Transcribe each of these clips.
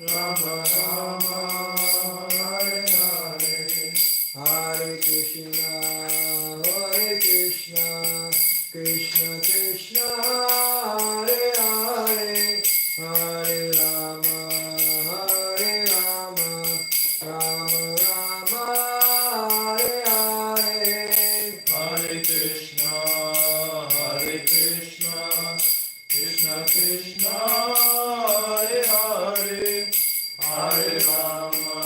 Rama Rama, Hare Hare, Hare Krishna, Krishna Krishna, Hare Hare, Hare Rama, Rama Rama, Hare Hare, Hare Krishna, Krishna Krishna, Hare Hare, Hare Rama,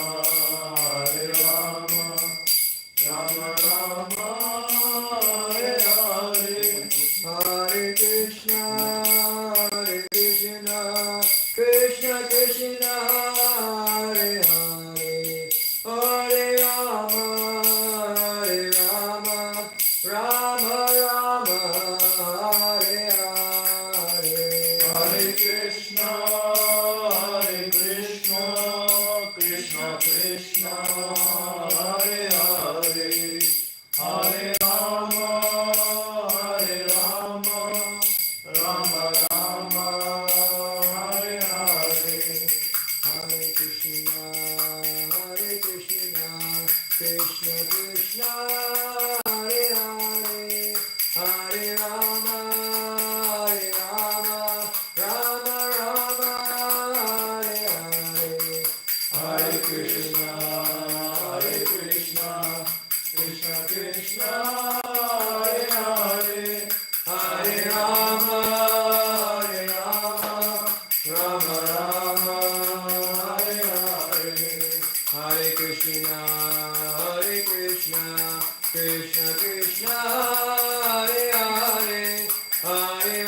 Rama Rama, Hare Hare, Hare Krishna, Krishna Krishna, Hare Hare, Hare Rama, Rama Rama, Hare Hare, Hare Krishna, Krishna Krishna, Hare Hare, Hare Rama, Rama Rama, Hare Hare, Hare Krishna, Krishna Krishna, Hare Hare, Hare Rama, Rama Rama, Hare Hare, Hare Krishna, Krishna Krishna, Hare Hare, Hare Rama, Rama Rama, Hare Hare, Hare Krishna, Krishna Krishna, Hare Hare, Hare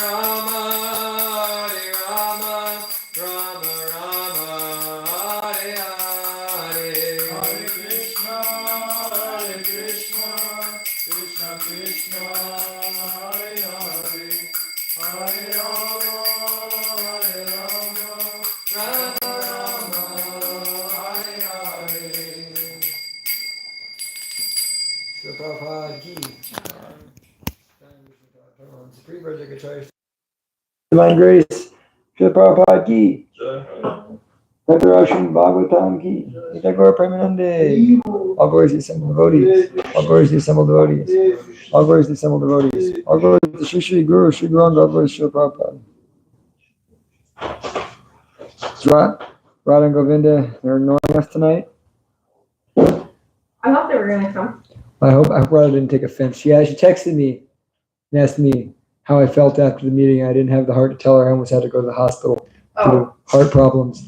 Rama, Rama Rama, Hare Hare, Hare Krishna, Krishna Krishna, Hare Hare, Hare Rama, Rama Rama, Hare Hare. Srila Prabhupada ki. Divine Grace, Srila Prabhupada ki. Declaration Bhagavatam ki. Gaur Premanande. All glories to the assembled devotees. All glories to the assembled devotees. All glories to the assembled devotees. All glories to Sri Guru, Sri Gauranga, all glories to Srila Prabhupada. Radha and Govinda, they're annoying us tonight. I thought they were going to come. I hope Radha didn't take offense. She texted me and asked me how I felt after the meeting. I didn't have the heart to tell her. I almost had to go to the hospital due to heart problems.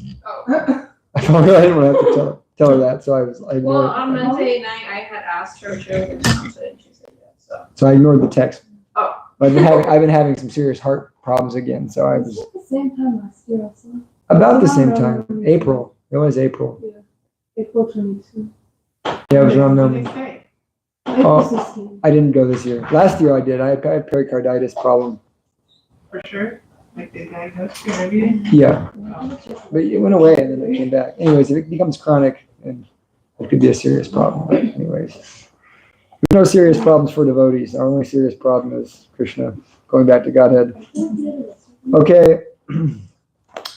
I felt like I didn't want to have to tell her that, so I ignored Well, it. on Wednesday night, I had asked her if she was going to announce it, and she said yes. So I ignored the text. Oh. But I've been having some serious heart problems again, so I was. Was it the same time last year also? About the same time. April. It was April. Yeah. April 22. Yeah, it was around April April 16. I didn't go this year. Last year I did. I had pericarditis problem. For sure? Like they diagnosed you and everything? Yeah. But it went away and then it came back. Anyways, if it becomes chronic, and it could be a serious problem. But anyways, there's no serious problems for devotees. Our only serious problem is Krishna, going back to Godhead. Okay.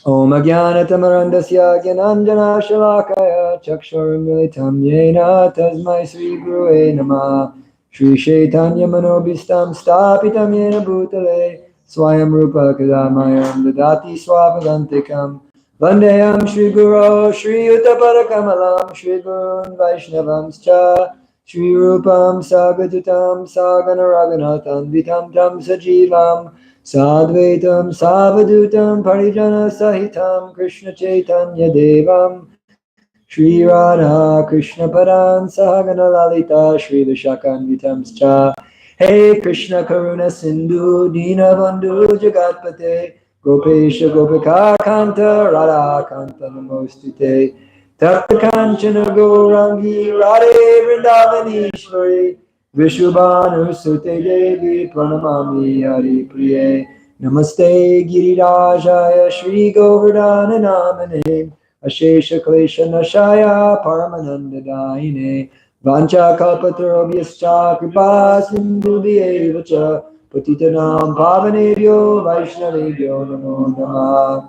Om Ajnanatamarandasya Gyananjana Shalakaya Chakshurmilitam Yena Tasmai Sri Gurue Namah Sri Chaitanya Manobhistam Stapitam Yena Bhutale Swayam Rupa Kadamayam Dadati Swavadantikam Vandeyam Shri Guru Shri Uttaparakamalam Shri Gurun Vaishnavamscha Shri Rupam Sagadutam Saganaraganatam Vitam Tam Sajivam Sadvaitam Savadutam Parijana Sahitam Krishna Chaitanya Devam Shri Radha Krishna Padan Sahagana Lalita Shri Vishakanvitamscha Hey Krishna Karuna Sindhu Dina Bandhu Jagatpate Gopesha Gopika Kanta Radha Kanta Namostute Tapta Kanchana Gourangi Radhe Vrindavanishwari Vishwabhanu Sute Devi Pranamami Hari Priye Namaste Girirajaya Shri Govardhana Namane Ashesha Klesha Nashaya Paramananda Daine Vancha Kalpatarobhyascha Kripa Sindhu Vyevacha Patitanam Pavanebhyo Vaishnavebhyo Namo Namah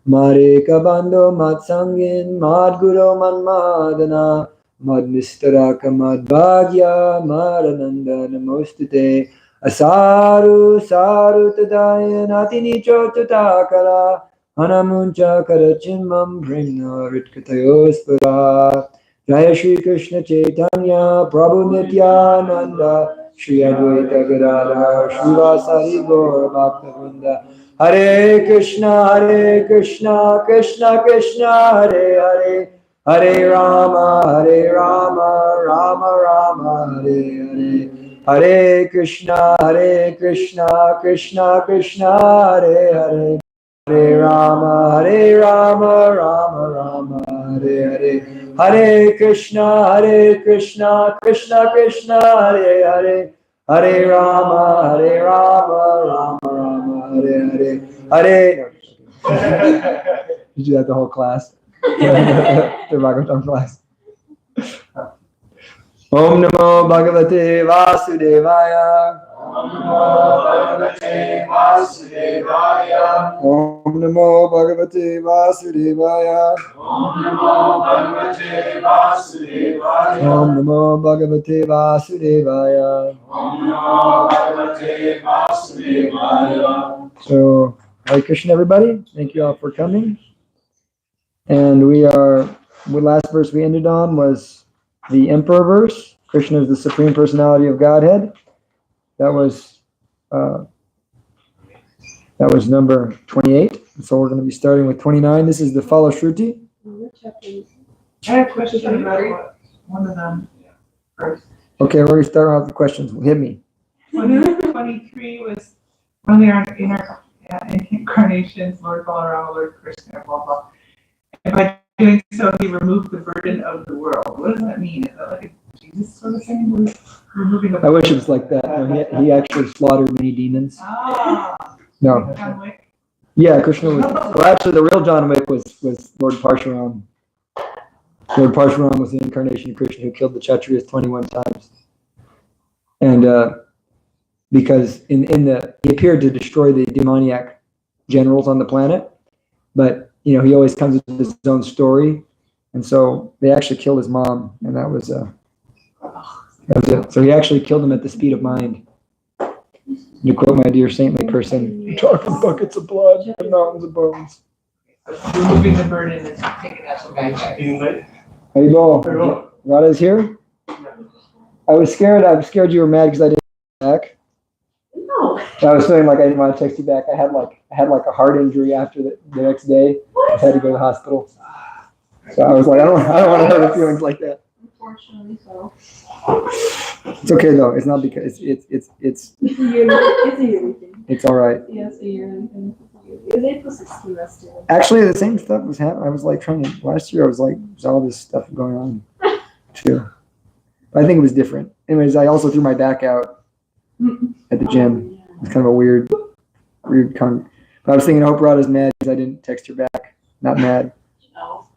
Mareka Bando Matsangin Madguro Manmadana Madnistaraka Madbhagya Marananda Namostute Asaru Saru Tadaya Natini Chotatakara Hanamuncha Karachimam Brihna Ritkatayospara Jaya Shri Krishna Chaitanya Prabhu Nityananda Shri Advaita Gadadhar Srivasari Gaur Bhakta Hare Krishna, Krishna Krishna, Hare Hare, Hare Rama, Rama Rama, Hare Hare. Hare Krishna, Krishna Krishna, Hare Hare. Hare Rama, Rama Rama, Hare Hare. Hare Krishna, Krishna Krishna, Hare Hare. Hare Rama, Rama Rama, Hare Hare. Hare. You do that the whole class. The Bhagavatam class. Om Namo Bhagavate Vasudevaya. Om Namo Bhagavate Vasudevaya. Om Namo Bhagavate Vasudevaya. Om Namo Bhagavate Vasudevaya. Om Namo Bhagavate Vasudevaya. Om Namo Bhagavate Vasudevaya. So, Hare Krishna, everybody. Thank you all for coming. And the last verse we ended on was the Emperor verse. Krishna is the Supreme Personality of Godhead. That was number 28. So we're going to be starting with 29. This is the Phala Shruti. I have questions about one of them first. Okay, we're going to start off with the questions. Hit me. 23 was when they are in incarnations, Lord Gauranga, Lord Krishna, blah blah. And by doing so, he removed the burden of the world. What does that mean? Is that like a Jesus sort of thing? Removing the I wish it was like that. No, he actually slaughtered many demons. No. John Wick. Yeah, Krishna was. Well, actually, the real John Wick was Lord Parshuram. Lord Parshuram was the incarnation of Krishna who killed the Kshatriyas 21 times. And because he appeared to destroy the demoniac generals on the planet, but he always comes with his own story, and so they actually killed his mom, and that was it. So he actually killed him at the speed of mind. To quote my dear saintly person, talking buckets of blood and mountains of bones. Removing the burden is taking out the backpack. Haribol. Radha's here? I was scared you were mad because I didn't text you back. No. I was feeling like I didn't want to text you back. I had like a heart injury after the next day. I had to go to the hospital. So I was like, I don't want to hurt her feelings like that. Unfortunately, so. It's okay though. It's not because it's It's a yearly thing. it's all right. Yeah, it's a yearly thing. They put 60 last year. Actually, the same stuff was happening. I was like last year I was like, there's all this stuff going on too. But I think it was different. Anyways, I also threw my back out at the gym. It's kind of a weird but I was thinking, I hope Radha's mad because I didn't text her back. Not mad. No.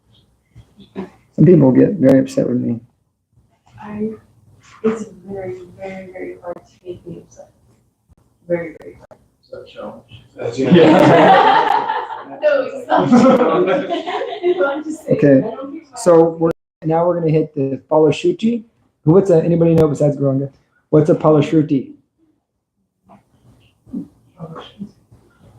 Some people get very upset with me. It's very, very, very hard to make me upset. Very, very hard. So challenge. No, it's not. I'm just saying. Okay. So now we're going to hit the Phala Shruti. Anybody know besides Gauranga? What's a Phala Shruti?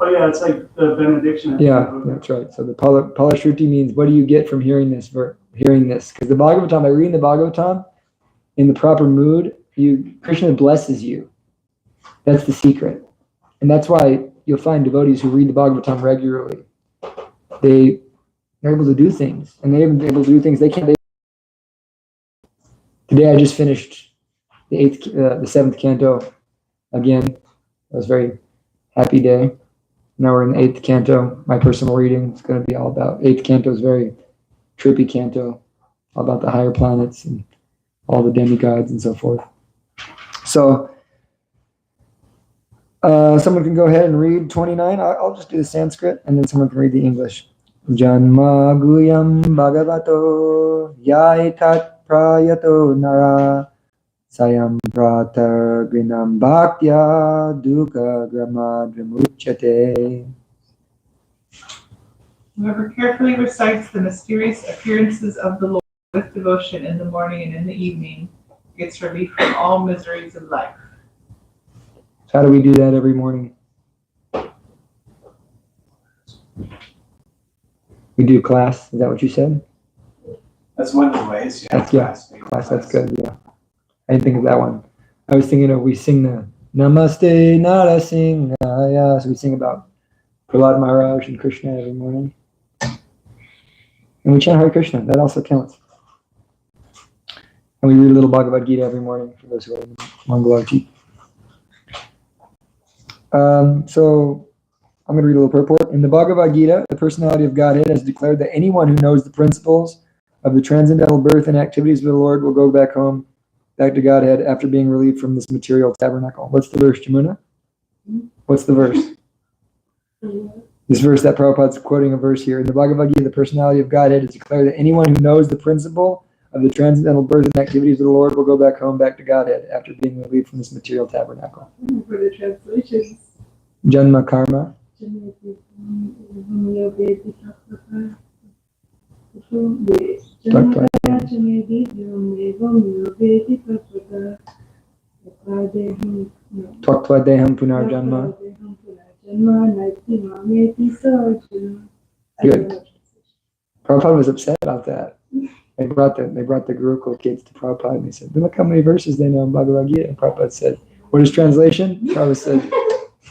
Oh yeah, it's like the benediction. Yeah, that's right. So the Phala Shruti means, what do you get from hearing this? Because the Bhagavatam, by reading the Bhagavatam in the proper mood, Krishna blesses you. That's the secret. And that's why you'll find devotees who read the Bhagavatam regularly. They're able to do things. And they're able to do things they can't. Today I just finished the seventh canto again. It was a very happy day. Now we're in the eighth canto. My personal reading is going to be all about eighth canto. Is very trippy canto, all about the higher planets and all the demigods and so forth. So someone can go ahead and read 29. I'll just do the Sanskrit, and then someone can read the English. Janma guyam bhagavato yaitat prayato nara sayam pratar grinam bhaktya dukkha grama vimuchyate. Whoever carefully recites the mysterious appearances of the Lord with devotion in the morning and in the evening gets relief from all miseries of life. So how do we do that every morning? We do class. Is that what you said? That's one of the ways, yeah. Class, that's good, yeah. I didn't think of that one. I was thinking of, we sing the Namaste Narasingaya. So we sing about Prahlad Maharaj and Krishna every morning. And we chant Hare Krishna. That also counts. And we read a little Bhagavad Gita every morning for those who are in Mangalarti. So I'm going to read a little purport. In the Bhagavad Gita, the personality of Godhead has declared that anyone who knows the principles of the transcendental birth and activities of the Lord will go back home, back to Godhead after being relieved from this material tabernacle. What's the verse, Jamuna? What's the verse? This verse that Prabhupada's quoting a verse here. In the Bhagavad Gita, the personality of Godhead has declared that anyone who knows the principle of the transcendental birth and activities of the Lord will go back home, back to Godhead after being relieved from this material tabernacle. For the translations. Janma karma. Tvaktva deham punarjanma. Good. Prabhupada was upset about that. They brought the Gurukul kids to Prabhupada and they said, look how many verses they know in Bhagavad Gita. And Prabhupada said, what is translation? Prabhupada said,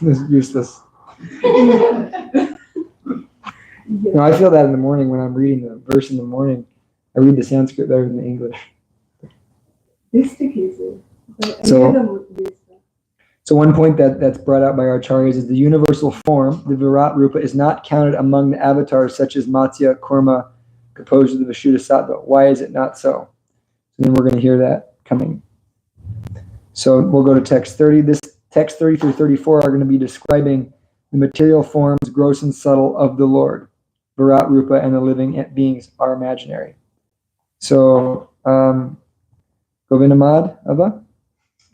this is useless. You know, I feel that in the morning when I'm reading the verse in the morning. I read the Sanskrit better than the English. So one point that's brought out by our acharyas is the universal form, the Virat Rupa, is not counted among the avatars such as Matsya, Kurma, composed of the Vishuddha-sattva. Why is it not so? And then we're going to hear that coming. So we'll go to text 30. This text 30 through 34 are going to be describing the material forms, gross and subtle, of the Lord. Virat Rupa and the living beings are imaginary. So, Govindamad, Abba?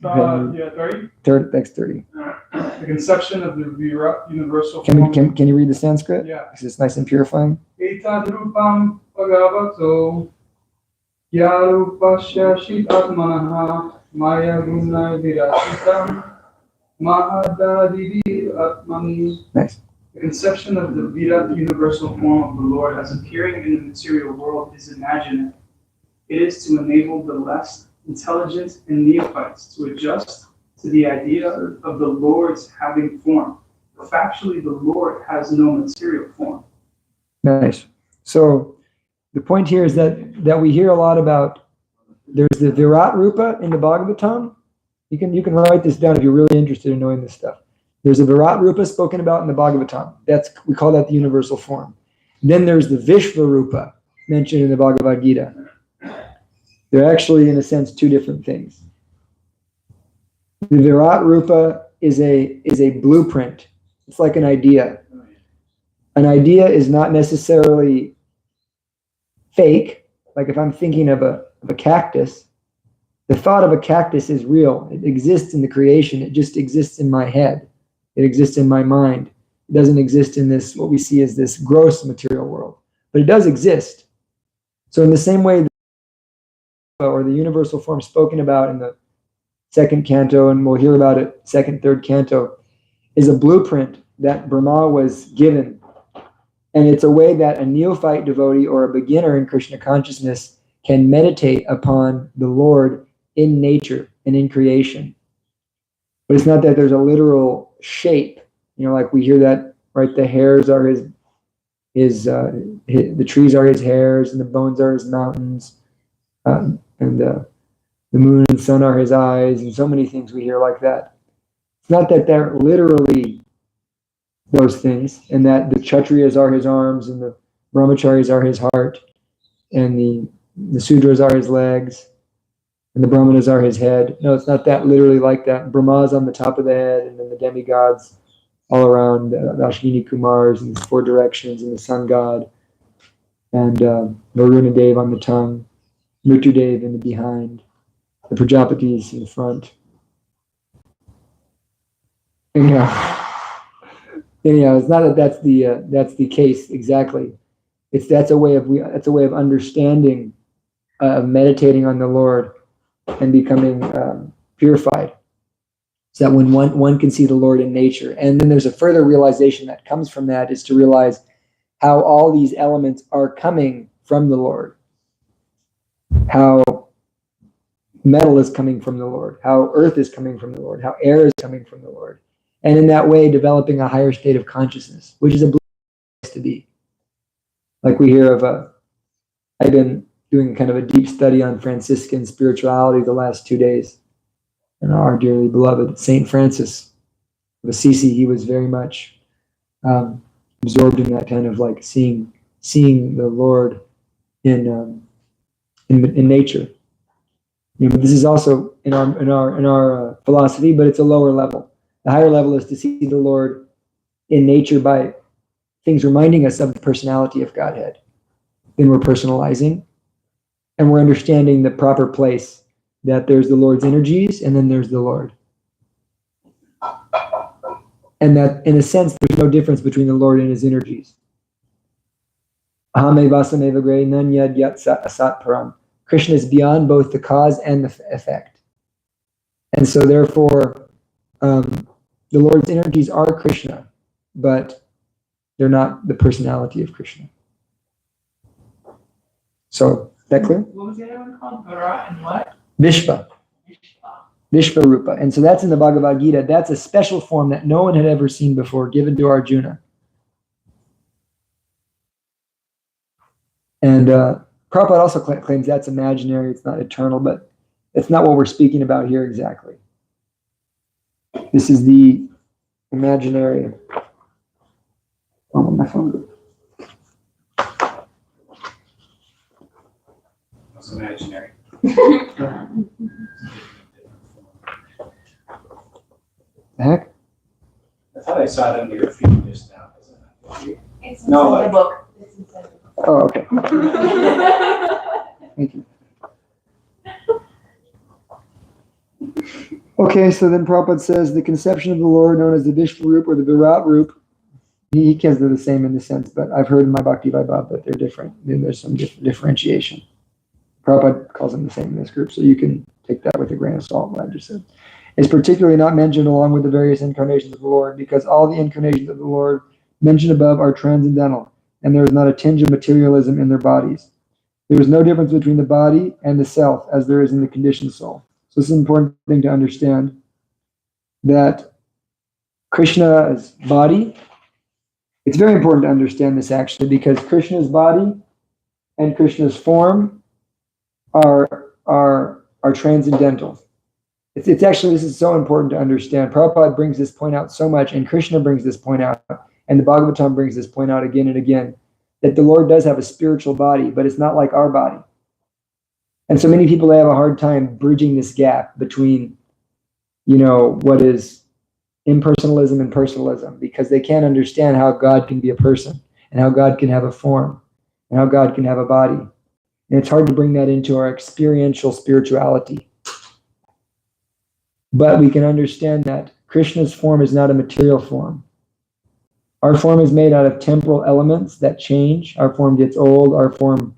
Yeah, 30. Text 30. The conception of the Virat universal Can form. you read the Sanskrit? Yeah. Because it's nice and purifying. Etadrupam Bhagavato Yarupasya Shitatmanaha Maya Guna Virasitam Mahadadidi Atmani. Nice. The conception of the Virat universal form of the Lord as appearing in the material world is imaginary. It is to enable the less intelligent and neophytes to adjust to the idea of the Lord's having form. But factually, the Lord has no material form. Nice. So the point here is that we hear a lot about, there's the Virat Rupa in the Bhagavatam. You can write this down if you're really interested in knowing this stuff. There's a Virat Rupa spoken about in the Bhagavatam. We call that the universal form. Then there's the Vishva Rupa mentioned in the Bhagavad Gita. They're actually, in a sense, two different things. The Virat Rupa is a blueprint. It's like an idea. An idea is not necessarily fake. Like if I'm thinking of a cactus, the thought of a cactus is real. It exists in the creation. It just exists in my head. It exists in my mind. It doesn't exist in this, what we see as this gross material world. But it does exist. So in the same way, or the universal form spoken about in the second canto, and we'll hear about it second, third canto, is a blueprint that Brahma was given. And it's a way that a neophyte devotee or a beginner in Krishna consciousness can meditate upon the Lord in nature and in creation. But it's not that there's a literal shape, like we hear that, right? The hairs are the trees are his hairs, and the bones are his mountains, and the moon and sun are his eyes, and so many things we hear like that. It's not that they're literally those things, and that the Kshatriyas are his arms, and the Brahmacharis are his heart, and the Sudras are his legs, and the Brahmanas are his head. No, it's not that literally like that. Brahma's on the top of the head, and then the demigods all around, the Ashwini Kumars in the four directions, and the sun god, and Varuna Dev on the tongue, Mritu Dev in the behind, the Prajapatis in the front. And, Anyhow, it's not that that's the case exactly. That's a way of understanding, meditating on the Lord and becoming purified. So that when one can see the Lord in nature, and then there's a further realization that comes from that is to realize how all these elements are coming from the Lord. How metal is coming from the Lord, how earth is coming from the Lord, how air is coming from the Lord. And in that way, developing a higher state of consciousness, which is a blessed place to be. Like we hear of, I've been doing kind of a deep study on Franciscan spirituality the last 2 days. And our dearly beloved Saint Francis of Assisi, he was very much absorbed in that kind of like seeing the Lord in nature. This is also in our philosophy, but it's a lower level. The higher level is to see the Lord in nature by things reminding us of the personality of Godhead. Then we're personalizing, and we're understanding the proper place that there's the Lord's energies, and then there's the Lord. And that, in a sense, there's no difference between the Lord and his energies. Krishna is beyond both the cause and the effect. And so therefore, the Lord's energies are Krishna, but they're not the personality of Krishna. So, is that clear? What was the other one called? Vara and what? Vishva. Vishvarupa. And so that's in the Bhagavad Gita. That's a special form that no one had ever seen before, given to Arjuna. And Prabhupada also claims that's imaginary, it's not eternal, but it's not what we're speaking about here exactly. This is the imaginary. Oh, my phone. It's imaginary. The heck? I thought I saw it under your feet just now. It's No, inside the book. It's inside the book. Oh, okay. Thank you. Okay, so then Prabhupada says the conception of the Lord, known as the Vishvarup or the Virat Rup, he says they're the same in the sense, but I've heard in my Bhakti Vaibhav that they're different. There's some differentiation. Prabhupada calls them the same in this group, so you can take that with a grain of salt, what I just said. It's particularly not mentioned along with the various incarnations of the Lord, because all the incarnations of the Lord mentioned above are transcendental, and there is not a tinge of materialism in their bodies. There is no difference between the body and the self as there is in the conditioned soul. So this is an important thing to understand, that Krishna's body, it's very important to understand this actually, because Krishna's body and Krishna's form are transcendental. It's actually, this is so important to understand. Prabhupada brings this point out so much, and Krishna brings this point out, and the Bhagavatam brings this point out again and again, that the Lord does have a spiritual body, but it's not like our body. And so many people, they have a hard time bridging this gap between, what is impersonalism and personalism, because they can't understand how God can be a person, and how God can have a form, and how God can have a body. And it's hard to bring that into our experiential spirituality. But we can understand that Krishna's form is not a material form. Our form is made out of temporal elements that change. Our form gets old. Our form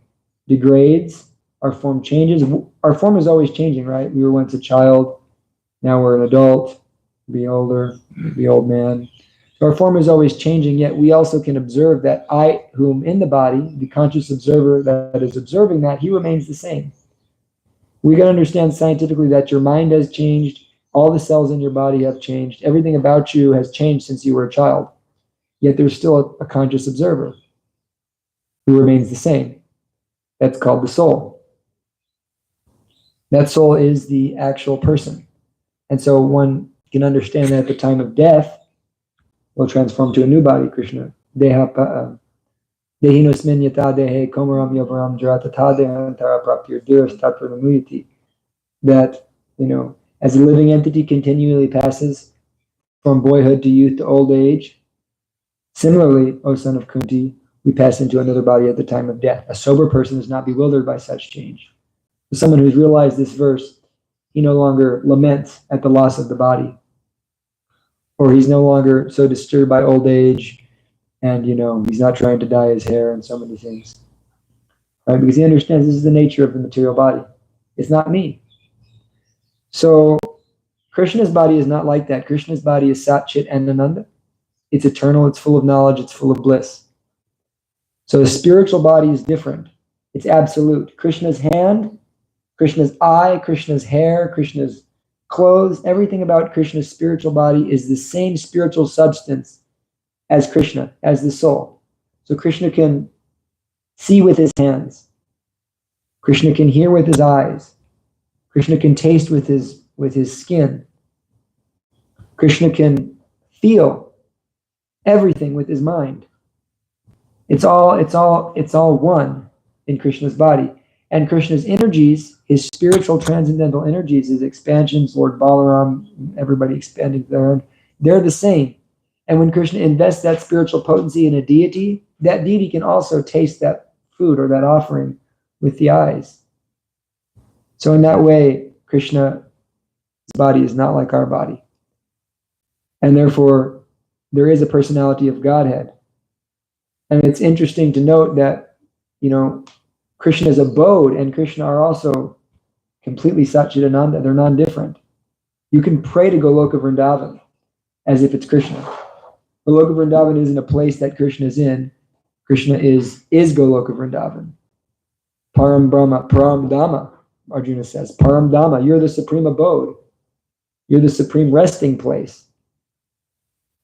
degrades. Our form changes. Our form is always changing, right? We were once a child. Now we're an adult. Be older. Be old man. So our form is always changing, yet we also can observe that I, whom in the body, the conscious observer that is observing that, he remains the same. We can understand scientifically that your mind has changed. All the cells in your body have changed. Everything about you has changed since you were a child. Yet there's still a conscious observer who remains the same. That's called the soul. That soul is the actual person. And so one can understand that at the time of death, will transform to a new body, Krishna. Dehinosmin yata dehe komaram yoparam jaratata dehantara praptir diras tattva namuyati. That, as a living entity continually passes from boyhood to youth to old age, similarly, O son of Kunti, we pass into another body at the time of death. A sober person is not bewildered by such change. For someone who's realized this verse, he no longer laments at the loss of the body. or he's no longer so disturbed by old age, and he's not trying to dye his hair and so many things, right? Because he understands this is the nature of the material body. It's not me. So Krishna's body is not like that. Krishna's body is Sat Chit and Ananda. It's eternal, it's full of knowledge, it's full of bliss. So the spiritual body is different. It's absolute. Krishna's hand, Krishna's eye, Krishna's hair, Krishna's clothes, everything about Krishna's spiritual body is the same spiritual substance as Krishna, as the soul. So Krishna can see with his hands. Krishna can hear with his eyes. Krishna can taste with his skin. Krishna can feel everything with his mind. It's all one in Krishna's body. And Krishna's energies, his spiritual transcendental energies, his expansions, Lord Balaram, everybody expanding their own, they're the same. And when Krishna invests that spiritual potency in a deity, that deity can also taste that food or that offering with the eyes. So in that way, Krishna's body is not like our body. And therefore, there is a personality of Godhead. And it's interesting to note that, Krishna's abode and Krishna are also completely Satchidananda. They're non-different. You can pray to Goloka Vrindavan as if it's Krishna. Goloka Vrindavan isn't a place that Krishna is in. Krishna is Goloka Vrindavan. Param Brahma, Param Dhamma, Arjuna says. Param Dhamma, you're the supreme abode. You're the supreme resting place.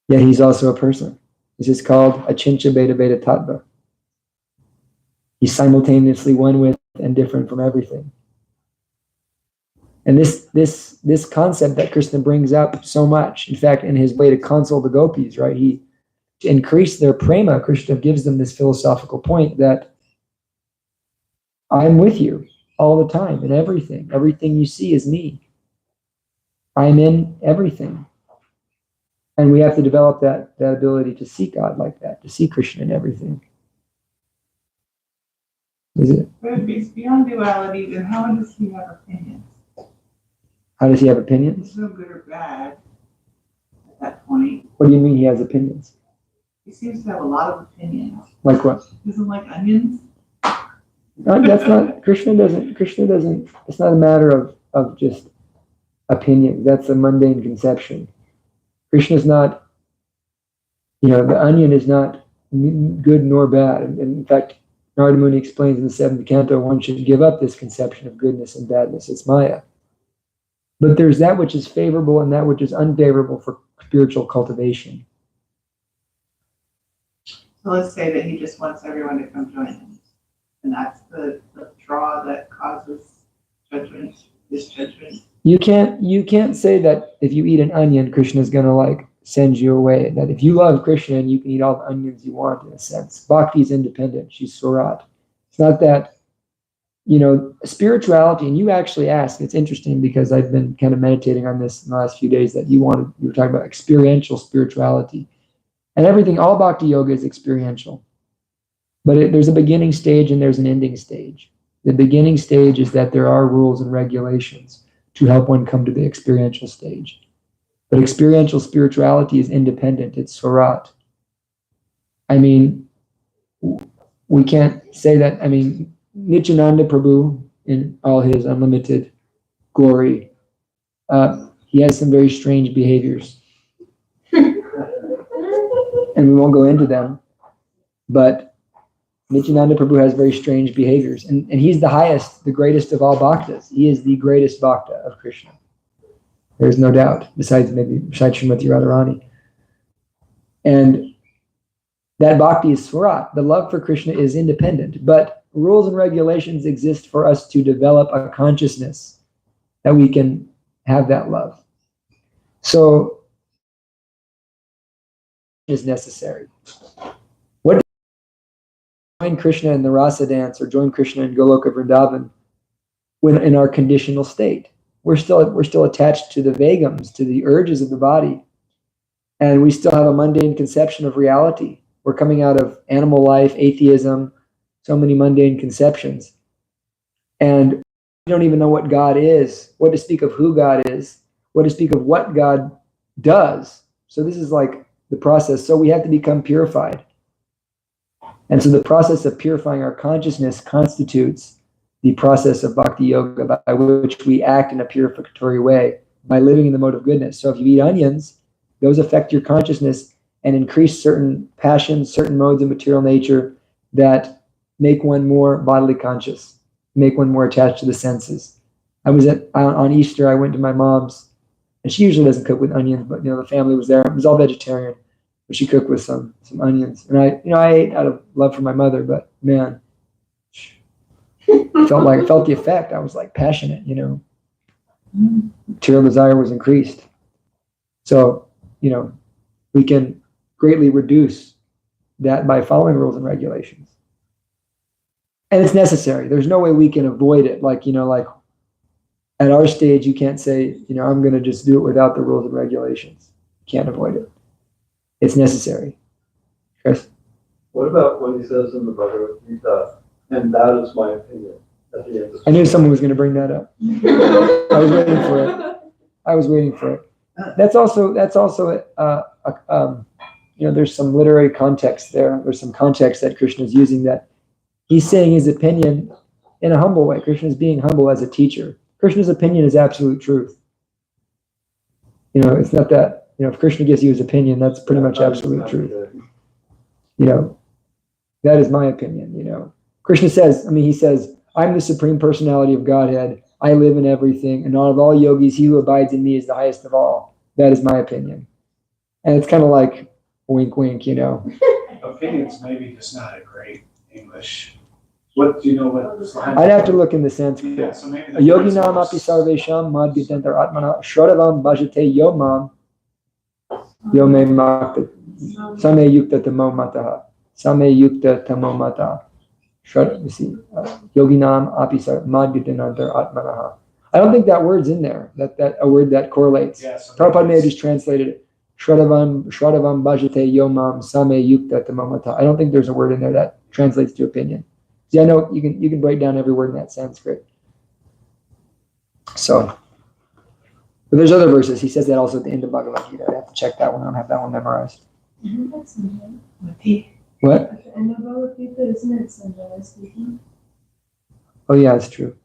Yet he's also a person. This is called Achincha Beta Beta Tattva. He's simultaneously one with and different from everything. And this concept that Krishna brings up so much, in fact, in his way to console the gopis, right? To increase their prema, Krishna gives them this philosophical point that I'm with you all the time in everything. Everything you see is me. I'm in everything. And we have to develop that ability to see God like that, to see Krishna in everything. Is it? But if it's beyond duality, then how does he have opinions? How does he have opinions? He's no good or bad at that point. What do you mean he has opinions? He seems to have a lot of opinions. Like what? Isn't like onions? No, that's not, Krishna doesn't, it's not a matter of just opinion. That's a mundane conception. Krishna's not, the onion is not good nor bad. And in fact, Narada Muni explains in the 7th canto, one should give up this conception of goodness and badness. It's Maya. But there's that which is favorable and that which is unfavorable for spiritual cultivation. So let's say that he just wants everyone to come join him. And that's the draw that causes judgment, misjudgment. You can't say that if you eat an onion, Krishna's gonna send you away. That if you love Krishna, you can eat all the onions you want, in a sense. Bhakti is independent. She's Surat. It's not that, spirituality, and you actually ask, it's interesting because I've been kind of meditating on this in the last few days, that you were talking about experiential spirituality. And everything, all Bhakti yoga is experiential. But there's a beginning stage and there's an ending stage. The beginning stage is that there are rules and regulations to help one come to the experiential stage. But experiential spirituality is independent. It's Surat. We can't say that. Nityananda Prabhu, in all his unlimited glory, he has some very strange behaviors. And we won't go into them. But Nityananda Prabhu has very strange behaviors. And he's the highest, the greatest of all bhaktas. He is the greatest bhakta of Krishna. There's no doubt, besides Srimati Radharani. And that bhakti is Swarat. The love for Krishna is independent. But rules and regulations exist for us to develop a consciousness that we can have that love. So, is necessary. What join Krishna in the rasa dance or join Krishna in Goloka Vrindavan when in our conditional state? We're still attached to the vegams, to the urges of the body. And we still have a mundane conception of reality. We're coming out of animal life, atheism, so many mundane conceptions. And we don't even know what God is, what to speak of who God is, what to speak of what God does. So this is like the process. So we have to become purified. And so the process of purifying our consciousness constitutes the process of bhakti yoga, by which we act in a purificatory way by living in the mode of goodness. So if you eat onions, those affect your consciousness and increase certain passions, certain modes of material nature that make one more bodily conscious, make one more attached to the senses. I was on Easter, I went to my mom's, and she usually doesn't cook with onions, but the family was there. It was all vegetarian, but she cooked with some onions. And I ate out of love for my mother, but man, I felt the effect. I was like passionate, Material desire was increased. So, we can greatly reduce that by following rules and regulations. And it's necessary. There's no way we can avoid it. Like at our stage, you can't say, I'm going to just do it without the rules and regulations. Can't avoid it. It's necessary. Chris? What about when he says in the Bhagavad Gita, and that is my opinion at the end of I knew someone was going to bring that up. I was waiting for it. That's also there's some literary context there. There's some context that Krishna is using, that he's saying his opinion in a humble way. Krishna is being humble as a teacher. Krishna's opinion is absolute truth. It's not that, if Krishna gives you his opinion, that's pretty much absolute truth. That is my opinion, Krishna says, he says, I'm the supreme personality of Godhead. I live in everything. And out of all yogis, he who abides in me is the highest of all. That is my opinion. And it's kind of like wink, wink, Opinions maybe just not a great English. What do you know what? I'd have to look in the Sanskrit. Yeah, so maybe Yoginam api sarvesham madhvitantar atmana shravam bhajate yomam yome makta same yukta tamo mataha same yukta tamo mata. Yoginam api madhvitantar atmana. I don't think that word's in there. That a word that correlates. Yeah, so Prabhupada may have just translated it. Shravam bhajate yomam same yukta tamo mata. I don't think there's a word in there that translates to opinion. See, I know you can break down every word in that Sanskrit. So, but there's other verses. He says that also at the end of Bhagavad Gita. I have to check that one. I don't have that one memorized. What? At the end of Bhagavad Gita, isn't it Sanga speaking? Oh yeah, it's true.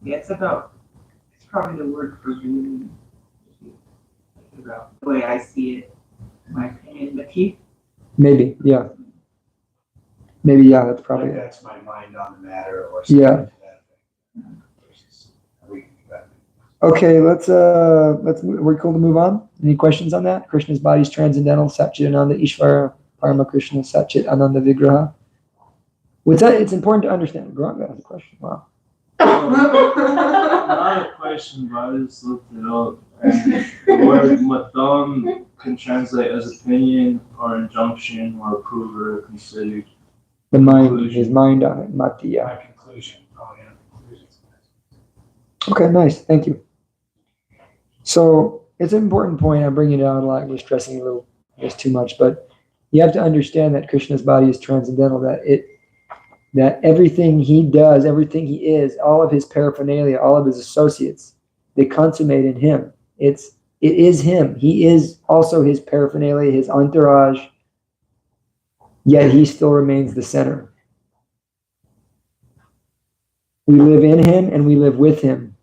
Yeah, it's probably the word for really, about the way I see it, in my opinion. But Maybe, yeah. Maybe, yeah, that's probably Like it. that's my mind on the matter, or something Yeah. to that effect. Versus reading that. Okay, we're cool to move on. Any questions on that? Krishna's body is transcendental, Satchitananda Ishvara, Parama Krishna, Satchit Ananda Vigraha. What's that? It's important to understand. Gauranga has a question. Wow. Not a question, but I just looked it up. And the word matam can translate as opinion or injunction or approver or considered. The mind, his mind on it, Matiya. My conclusion. Oh yeah, conclusions. Okay, nice. Thank you. So it's an important point. I'm bringing it out a lot. We're stressing a little, just too much, but you have to understand that Krishna's body is transcendental, that everything he does, everything he is, all of his paraphernalia, all of his associates, they consummate in him. It is him. He is also his paraphernalia, his entourage, yet he still remains the center. We live in him and we live with him.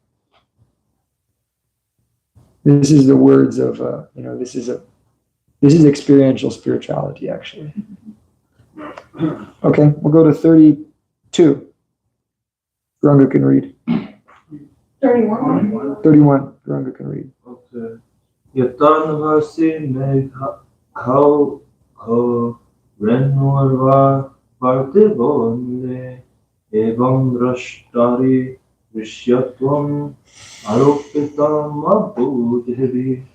This is the words of, this is experiential spirituality, actually. Okay, we'll go to 32. Gauranga can read. 31. 31. Gauranga can read. Okay. Yatanvasi me khao renurva partivonne evam drashtari vishyatvam aropitam abudhevi.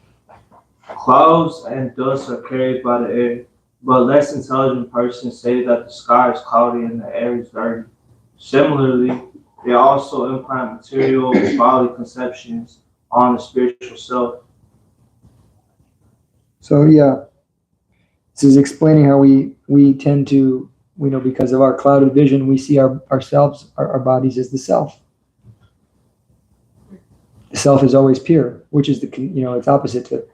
Clouds and dust are carried by the air, but less intelligent persons say that the sky is cloudy and the air is dirty. Similarly, they also implant material bodily conceptions on the spiritual self. So yeah, this is explaining how we tend to, because of our clouded vision, we see ourselves, our bodies as the self. The self is always pure, which is it's opposite to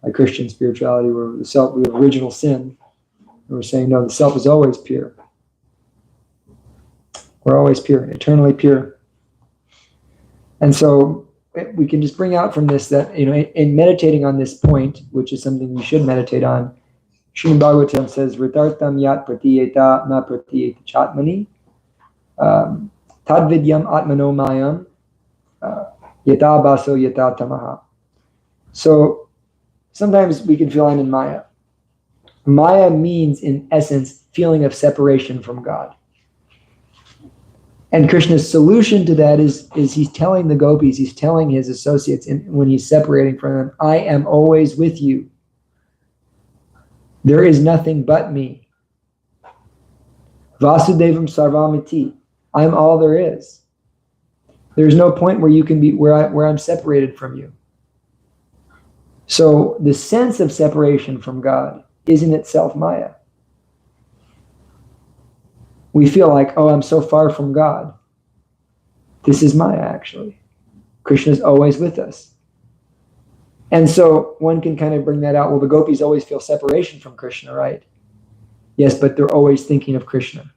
like Christian spirituality, where the self, the original sin, and we're saying, no, the self is always pure. We're always pure, eternally pure. And so we can just bring out from this that, in meditating on this point, which is something you should meditate on, Srimad Bhagavatam says, Ritartam yat pratiyeta na pratiyeta chatmani, tadvidyam atmano mayam, yata baso yata tamaha. So sometimes we can feel I'm in Maya. Maya means, in essence, feeling of separation from God. And Krishna's solution to that is he's telling the gopis, he's telling his associates when he's separating from them, I am always with you. There is nothing but me. Vasudevam sarvamiti. I'm all there is. There's no point where you can be where I'm separated from you. So the sense of separation from God is in itself Maya. We feel like, oh, I'm so far from God. This is Maya, actually. Krishna is always with us. And so one can kind of bring that out. Well, the gopis always feel separation from Krishna, right? Yes, but they're always thinking of Krishna.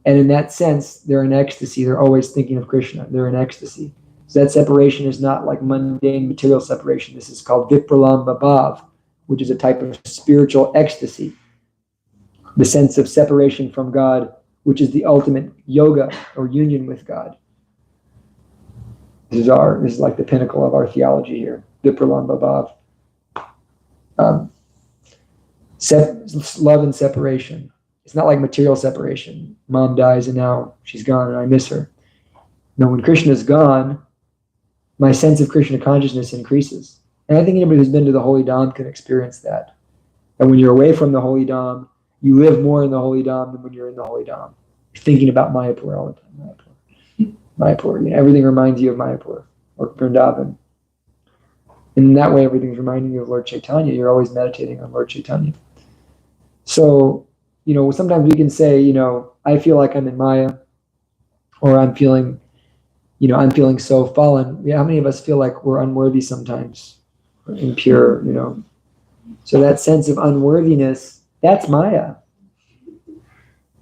And in that sense, they're in ecstasy. They're always thinking of Krishna. They're in ecstasy. So that separation is not like mundane material separation. This is called vipralamba bhav, which is a type of spiritual ecstasy. The sense of separation from God, which is the ultimate yoga or union with God. This is like the pinnacle of our theology here. Vipralamba bhav. Love and separation. It's not like material separation. Mom dies and now she's gone and I miss her. No, when Krishna is gone, my sense of Krishna consciousness increases. And I think anybody who's been to the Holy Dham can experience that. And when you're away from the Holy Dham, you live more in the Holy Dham than when you're in the Holy Dham. You're thinking about Mayapur all the time. Mayapur. Everything reminds you of Mayapur or Vrindavan. And in that way, everything's reminding you of Lord Chaitanya. You're always meditating on Lord Chaitanya. So, sometimes we can say, I feel like I'm in Maya, or I'm feeling so fallen. How many of us feel like we're unworthy sometimes, or impure, So that sense of unworthiness, that's Maya.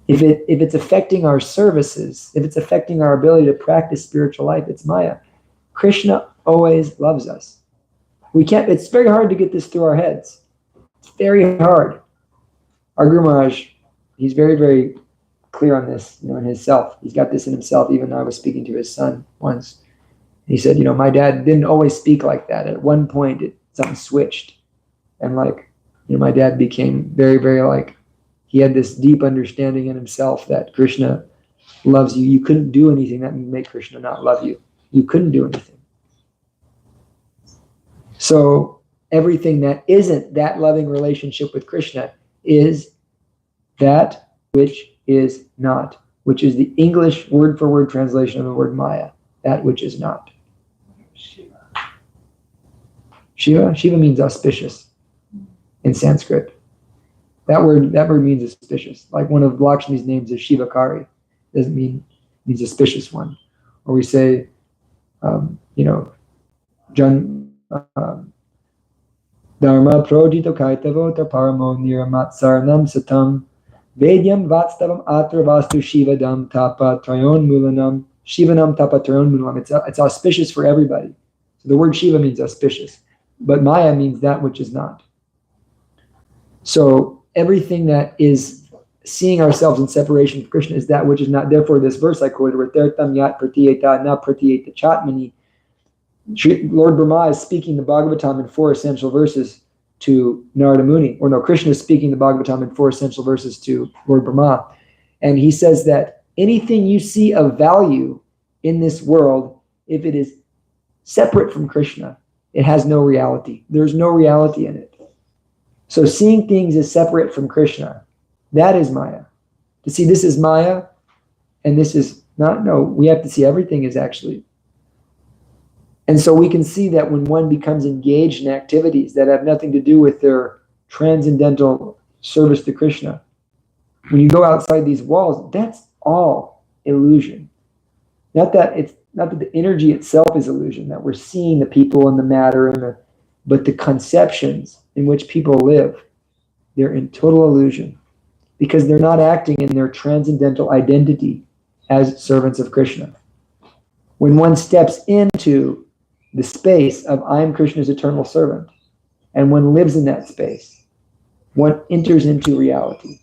If it's affecting our services, if it's affecting our ability to practice spiritual life, it's Maya. Krishna always loves us. It's very hard to get this through our heads. It's very hard. Our Guru Maharaj, he's very, very clear on this, in his self. He's got this in himself. Even I was speaking to his son once. He said, my dad didn't always speak like that. At one point, something switched. And my dad became very, very he had this deep understanding in himself that Krishna loves you. You couldn't do anything that would make Krishna not love you. You couldn't do anything. So everything that isn't that loving relationship with Krishna is that which is not, which is the English word-for-word translation of the word Maya, that which is not. Shiva means auspicious in Sanskrit. That word means auspicious. Like one of Lakshmi's names is Shivakari. Means auspicious one. Or we say, Dharma prodito kaitavota paramo niramatsaranam satam Vedyam vatstavam atra vastu shivadam tapa trayon mulanam shivanam tapa trayon mulanam. It's auspicious for everybody. So the word Shiva means auspicious, but Maya means that which is not. So everything that is seeing ourselves in separation from Krishna is that which is not. Therefore, this verse I quoted, Ratertam yat pratiyeta na pratiyeta chatmani. Lord Brahma is speaking the Bhagavatam in 4 essential verses to Narada Muni. Krishna is speaking the Bhagavatam in 4 essential verses to Lord Brahma. And he says that anything you see of value in this world, if it is separate from Krishna, it has no reality. There's no reality in it. So seeing things as separate from Krishna, that is Maya. To see this is Maya and this is not, we have to see everything as actually. And so we can see that when one becomes engaged in activities that have nothing to do with their transcendental service to Krishna, when you go outside these walls, that's all illusion. Not that the energy itself is illusion, that we're seeing the people and the matter but the conceptions in which people live, they're in total illusion because they're not acting in their transcendental identity as servants of Krishna. When one steps into the space of I am Krishna's eternal servant, and one lives in that space, one enters into reality.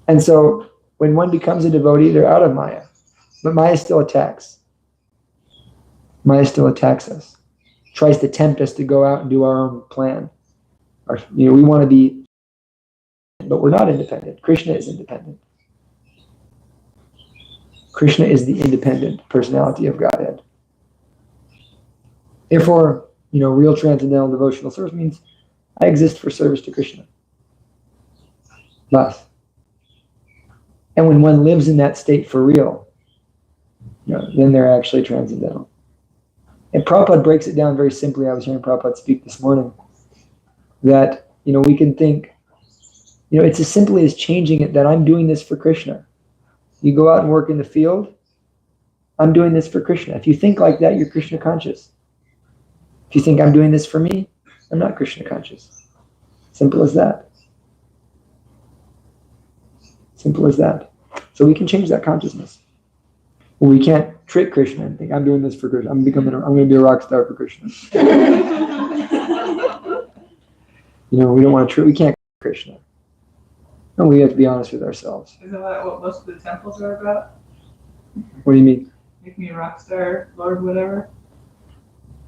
And so when one becomes a devotee, they're out of Maya. But Maya still attacks. Maya still attacks us. Tries to tempt us to go out and do our own plan. We want to be, but we're not independent. Krishna is independent. Krishna is the independent personality of Godhead. Therefore, real transcendental devotional service means I exist for service to Krishna. Bas. And when one lives in that state for real, then they're actually transcendental. And Prabhupada breaks it down very simply. I was hearing Prabhupada speak this morning that, we can think, it's as simply as changing it that I'm doing this for Krishna. You go out and work in the field, I'm doing this for Krishna. If you think like that, you're Krishna conscious. If you think I'm doing this for me, I'm not Krishna conscious. Simple as that. Simple as that. So we can change that consciousness. Well, we can't trick Krishna and think I'm doing this for Krishna. I'm going to be a rock star for Krishna. We don't want to trick. We can't trick Krishna. No, we have to be honest with ourselves. Isn't that what most of the temples are about? What do you mean? Make me a rock star, Lord, whatever.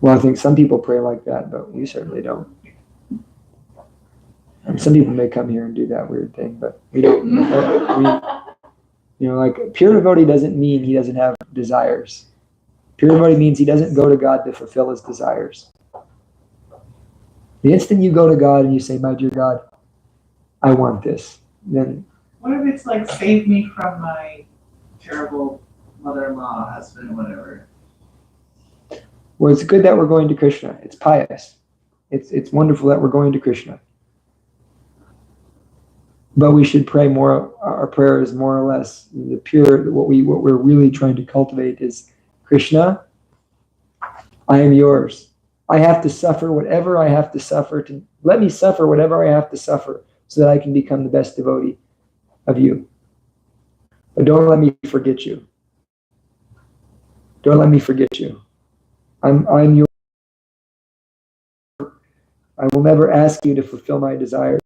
Well, I think some people pray like that, but we certainly don't. And some people may come here and do that weird thing, but we don't. Like pure devotee doesn't mean he doesn't have desires. Pure devotee means he doesn't go to God to fulfill his desires. The instant you go to God and you say, my dear God, I want this, then... What if it's like, save me from my terrible mother-in-law, husband, whatever? Well, it's good that we're going to Krishna. It's pious. It's wonderful that we're going to Krishna. But we should pray more. Our prayer is more or less the pure. What we're really trying to cultivate is, Krishna, I am yours. I have to suffer whatever I have to suffer. Let me suffer whatever I have to suffer so that I can become the best devotee of you. But don't let me forget you. Don't let me forget you. I'm your. I will never ask you to fulfill my desires.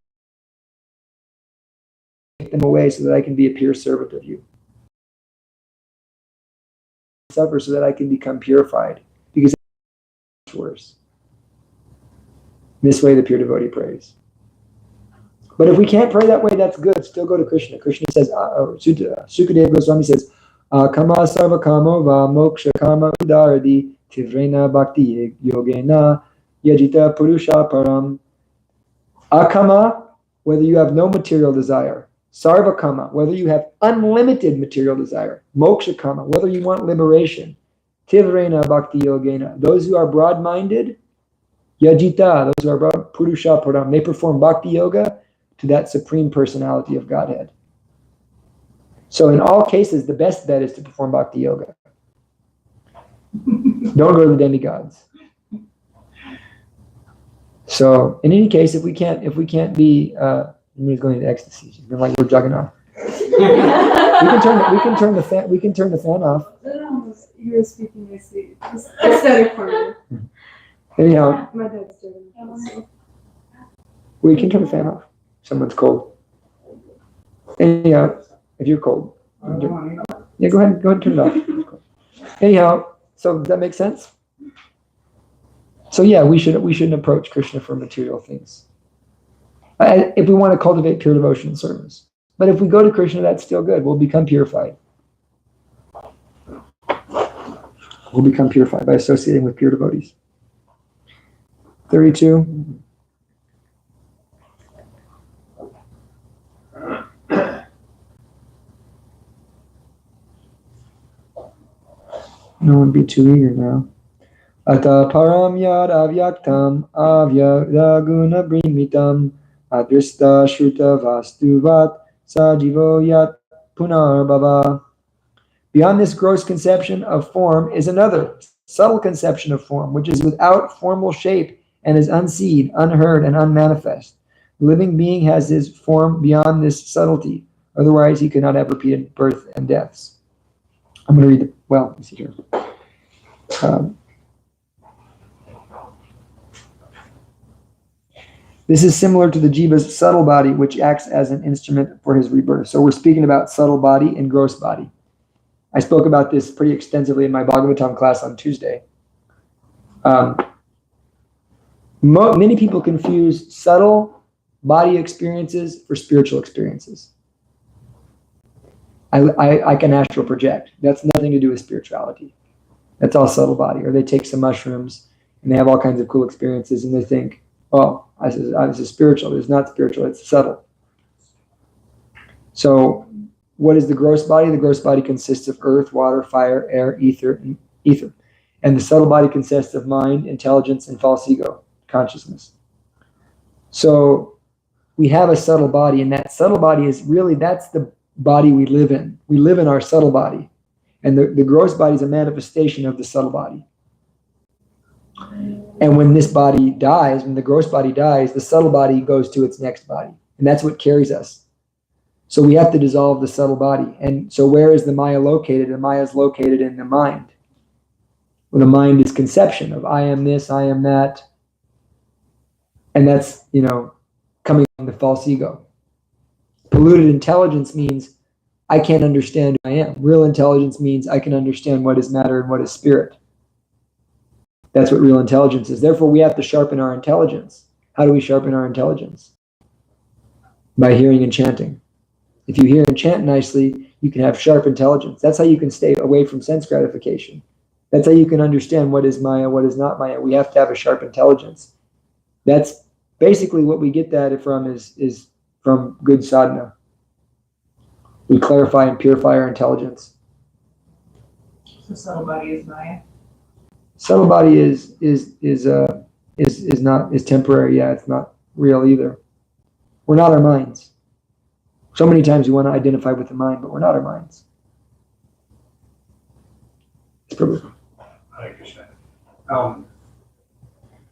Take them away so that I can be a pure servant of you. Suffer so that I can become purified, because it's worse. This way the pure devotee prays. But if we can't pray that way, that's good. Still go to Krishna. Krishna says, Sukadeva Goswami says, Kama sarva kama va moksha kama udaradi tivrena bhakti yogena yajita purusha param. Akama, whether you have no material desire. Sarva kama, whether you have unlimited material desire. Moksha kama, whether you want liberation. Tivrena bhakti yogena, those who are broad-minded. Yajita, those who are broad, purusha param, they perform bhakti yoga to that supreme personality of Godhead. So in all cases, the best bet is to perform bhakti yoga. Don't go to the demigods. So in any case, if we can't be, Amy's going to ecstasy. She's been like, we're jogging off. we can turn the fan off. You were speaking nicely. I said it for you. Anyhow, My dad's doing it. we can turn the fan off. Someone's cold. Anyhow, if you're cold, yeah, go ahead and turn it off. Anyhow, so does that make sense? So yeah, we shouldn't approach Krishna for material things. If we want to cultivate pure devotion and service. But if we go to Krishna, that's still good. We'll become purified. We'll become purified by associating with pure devotees. 32. No one be too eager now. Ata param yad avyaktam avyaguna brimitam adrista shruta vastuvat sajivo yat punar bhava. Beyond this gross conception of form is another subtle conception of form, which is without formal shape and is unseen, unheard, and unmanifest. The living being has his form beyond this subtlety. Otherwise, he could not have repeated birth and deaths. I'm going to read let me see here. This is similar to the jiva's subtle body, which acts as an instrument for his rebirth. So we're speaking about subtle body and gross body. I spoke about this pretty extensively in my Bhagavatam class on Tuesday. Many people confuse subtle body experiences for spiritual experiences. I can astral project. That's nothing to do with spirituality. That's all subtle body. Or they take some mushrooms and they have all kinds of cool experiences and they think, oh, this is spiritual. It's not spiritual, it's subtle. So what is the gross body? The gross body consists of earth, water, fire, air, ether. And the subtle body consists of mind, intelligence, and false ego, consciousness. So we have a subtle body, and that subtle body is really, that's the body we live in. We live in our subtle body. And the gross body is a manifestation of the subtle body. And when this body dies, when the gross body dies, the subtle body goes to its next body. And that's what carries us. So we have to dissolve the subtle body. And so where is the Maya located? The Maya is located in the mind. Well, the mind is conception of I am this, I am that. And that's, coming from the false ego. Polluted intelligence means I can't understand who I am. Real intelligence means I can understand what is matter and what is spirit. That's what real intelligence is. Therefore, we have to sharpen our intelligence. How do we sharpen our intelligence? By hearing and chanting. If you hear and chant nicely, you can have sharp intelligence. That's how you can stay away from sense gratification. That's how you can understand what is Maya, what is not Maya. We have to have a sharp intelligence. That's basically what we get that from is from good sadhana. We clarify and purify our intelligence. The subtle body is Maya. Subtle body is temporary. Yeah, it's not real either. We're not our minds. So many times we want to identify with the mind, but we're not our minds. It's probably. Hare Krishna.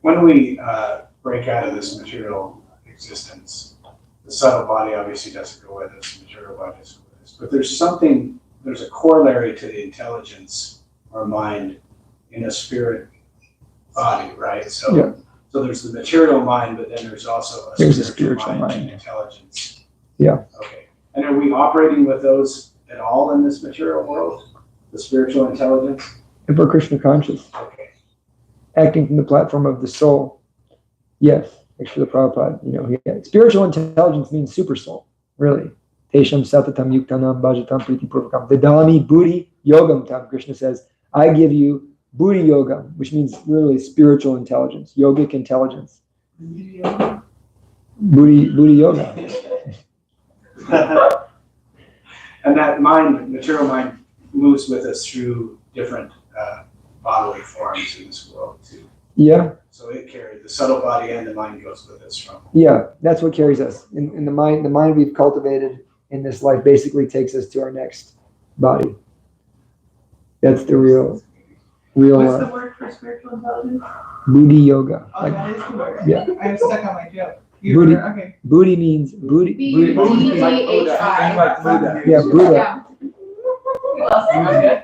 When we break out of this material existence, the subtle body obviously doesn't go with us, the material body doesn't go with us. But there's a corollary to the intelligence or mind in a spirit body, right? So, yeah. So there's the material mind, but then there's also a spiritual mind and intelligence. Yeah. Okay. And are we operating with those at all in this material world? The spiritual intelligence? If we're Krishna conscious, Okay. acting from the platform of the soul, yes. Actually, the Prabhupada, spiritual intelligence means super soul, really. Tesham satatam yuktanam bhajatam priti purvakam vedami buddhi yogam tam. Krishna says, I give you buddhi yoga, which means literally spiritual intelligence, yogic intelligence. Buddhi yoga. And that mind, material mind, moves with us through different bodily forms in this world too. Yeah. So it carries the subtle body and the mind goes with us from. Yeah, that's what carries us. In the mind we've cultivated in this life basically takes us to our next body. That's the real. What's the word for spiritual intelligence? Buddhi yoga. Oh, that is the word. Yeah. I'm stuck on my joke. Buddhi. Okay. Buddhi means Buddhi. B-U-D-H-I. Yeah, Buddha. Yeah.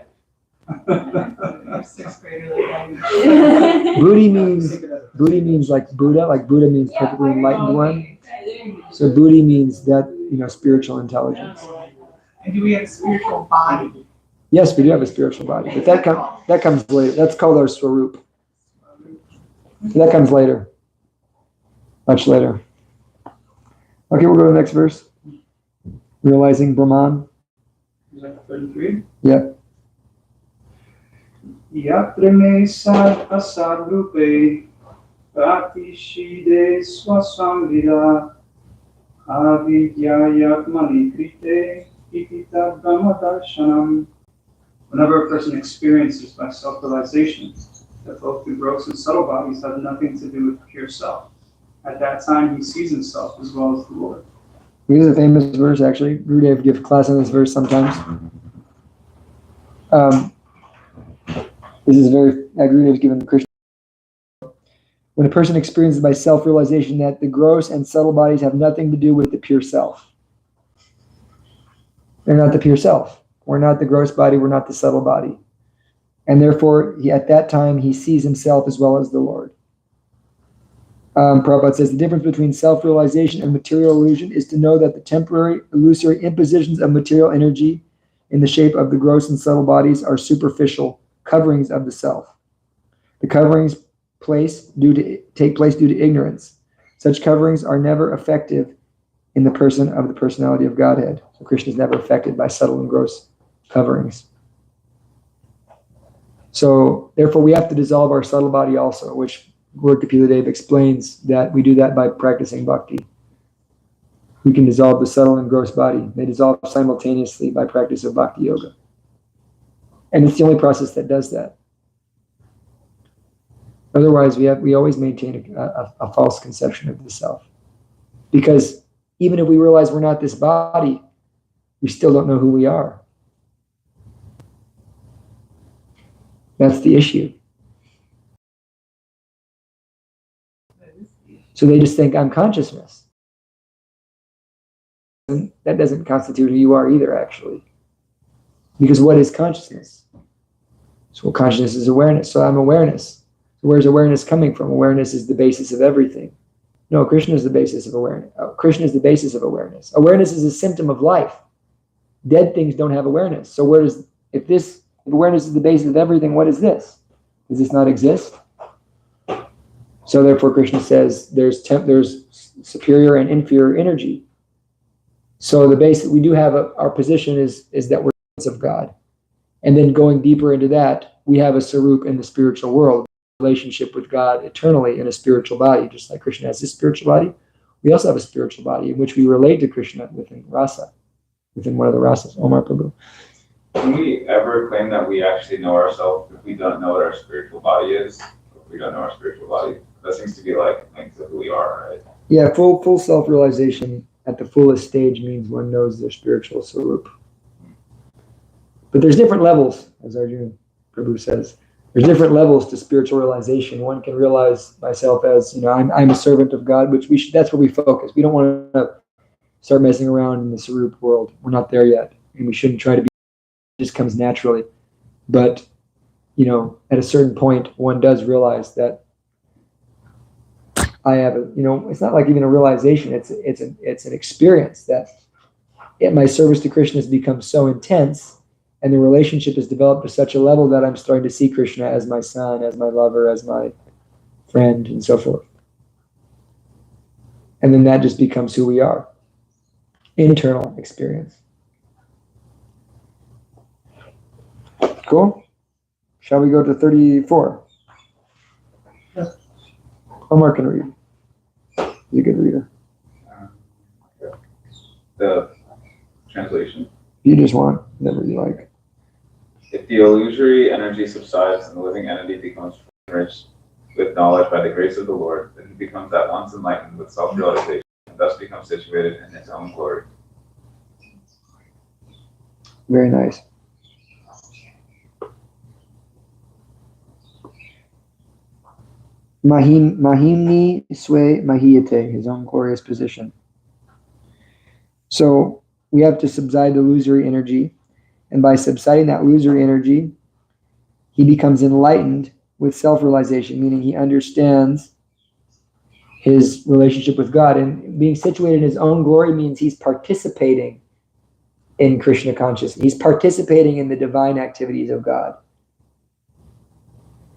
I'm sixth grader like Buddhi means like Buddha. Like Buddha means perfectly enlightened one. So Buddhi means that spiritual intelligence. And do we have a spiritual body? Yes, we do have a spiritual body, but that comes later. That's called our Swarup. That comes later, much later. Okay, we'll go to the next verse. Realizing Brahman. Is that 33? Yeah. Yatra me sad asarupe pratishide swasambhida avidyayatmani krite ikita brahmadarshanam. Whenever a person experiences by self-realization that both the gross and subtle bodies have nothing to do with pure self, at that time he sees himself as well as the Lord. This is a famous verse, actually. Gurudev gives class on this verse sometimes. This is very agreeable given Krishna. When a person experiences by self-realization that the gross and subtle bodies have nothing to do with the pure self. They're not the pure self. We're not the gross body, we're not the subtle body. And therefore, at that time, he sees himself as well as the Lord. Prabhupada says, the difference between self-realization and material illusion is to know that the temporary, illusory impositions of material energy in the shape of the gross and subtle bodies are superficial coverings of the self. The coverings take place due to ignorance. Such coverings are never effective in the person of the personality of Godhead. So Krishna is never affected by subtle and gross coverings. So therefore we have to dissolve our subtle body also, which Lord Kapila explains that we do that by practicing bhakti. We can dissolve the subtle and gross body. They dissolve simultaneously by practice of bhakti yoga. And it's the only process that does that. Otherwise, we always maintain a false conception of the self. Because even if we realize we're not this body, we still don't know who we are. That's the issue. So they just think I'm consciousness. And that doesn't constitute who you are either, actually. Because what is consciousness? So consciousness is awareness. So I'm awareness. So where's awareness coming from? Awareness is the basis of everything. No, Krishna is the basis of awareness. Krishna is the basis of awareness. Awareness is a symptom of life. Dead things don't have awareness. So if awareness is the basis of everything, what is this? Does this not exist? So therefore, Krishna says there's superior and inferior energy. So the base that we do have, our position is that we're of God. And then going deeper into that, we have a sarup in the spiritual world, relationship with God eternally in a spiritual body. Just like Krishna has this spiritual body, we also have a spiritual body in which we relate to Krishna within rasa, within one of the rasas. Omar Prabhu. Can we ever claim that we actually know ourselves if we don't know what our spiritual body is? If we don't know our spiritual body, that seems to be like linked to who we are, right? Yeah, full self-realization at the fullest stage means one knows their spiritual sarup. But there's different levels, as Arjuna Prabhu says. There's different levels to spiritual realization. One can realize myself as, I'm a servant of God, which that's where we focus. We don't want to start messing around in the sarup world. We're not there yet, and we shouldn't try to be. It just comes naturally. But at a certain point, one does realize that I have it's not like even a realization. It's an experience that my service to Krishna has become so intense. And the relationship is developed to such a level that I'm starting to see Krishna as my son, as my lover, as my friend, and so forth. And then that just becomes who we are. Internal experience. Cool? Shall we go to 34? Omar can read. He's a good reader. The translation. You just want whatever you like. If the illusory energy subsides and the living entity becomes enriched with knowledge by the grace of the Lord, then he becomes at once enlightened with self-realization and thus becomes situated in his own glory. Very nice. Mahimni Swe Mahiyate, his own glorious position. So we have to subside the illusory energy. And by subsiding that illusory energy, he becomes enlightened with self-realization, meaning he understands his relationship with God. And being situated in his own glory means he's participating in Krishna consciousness. He's participating in the divine activities of God.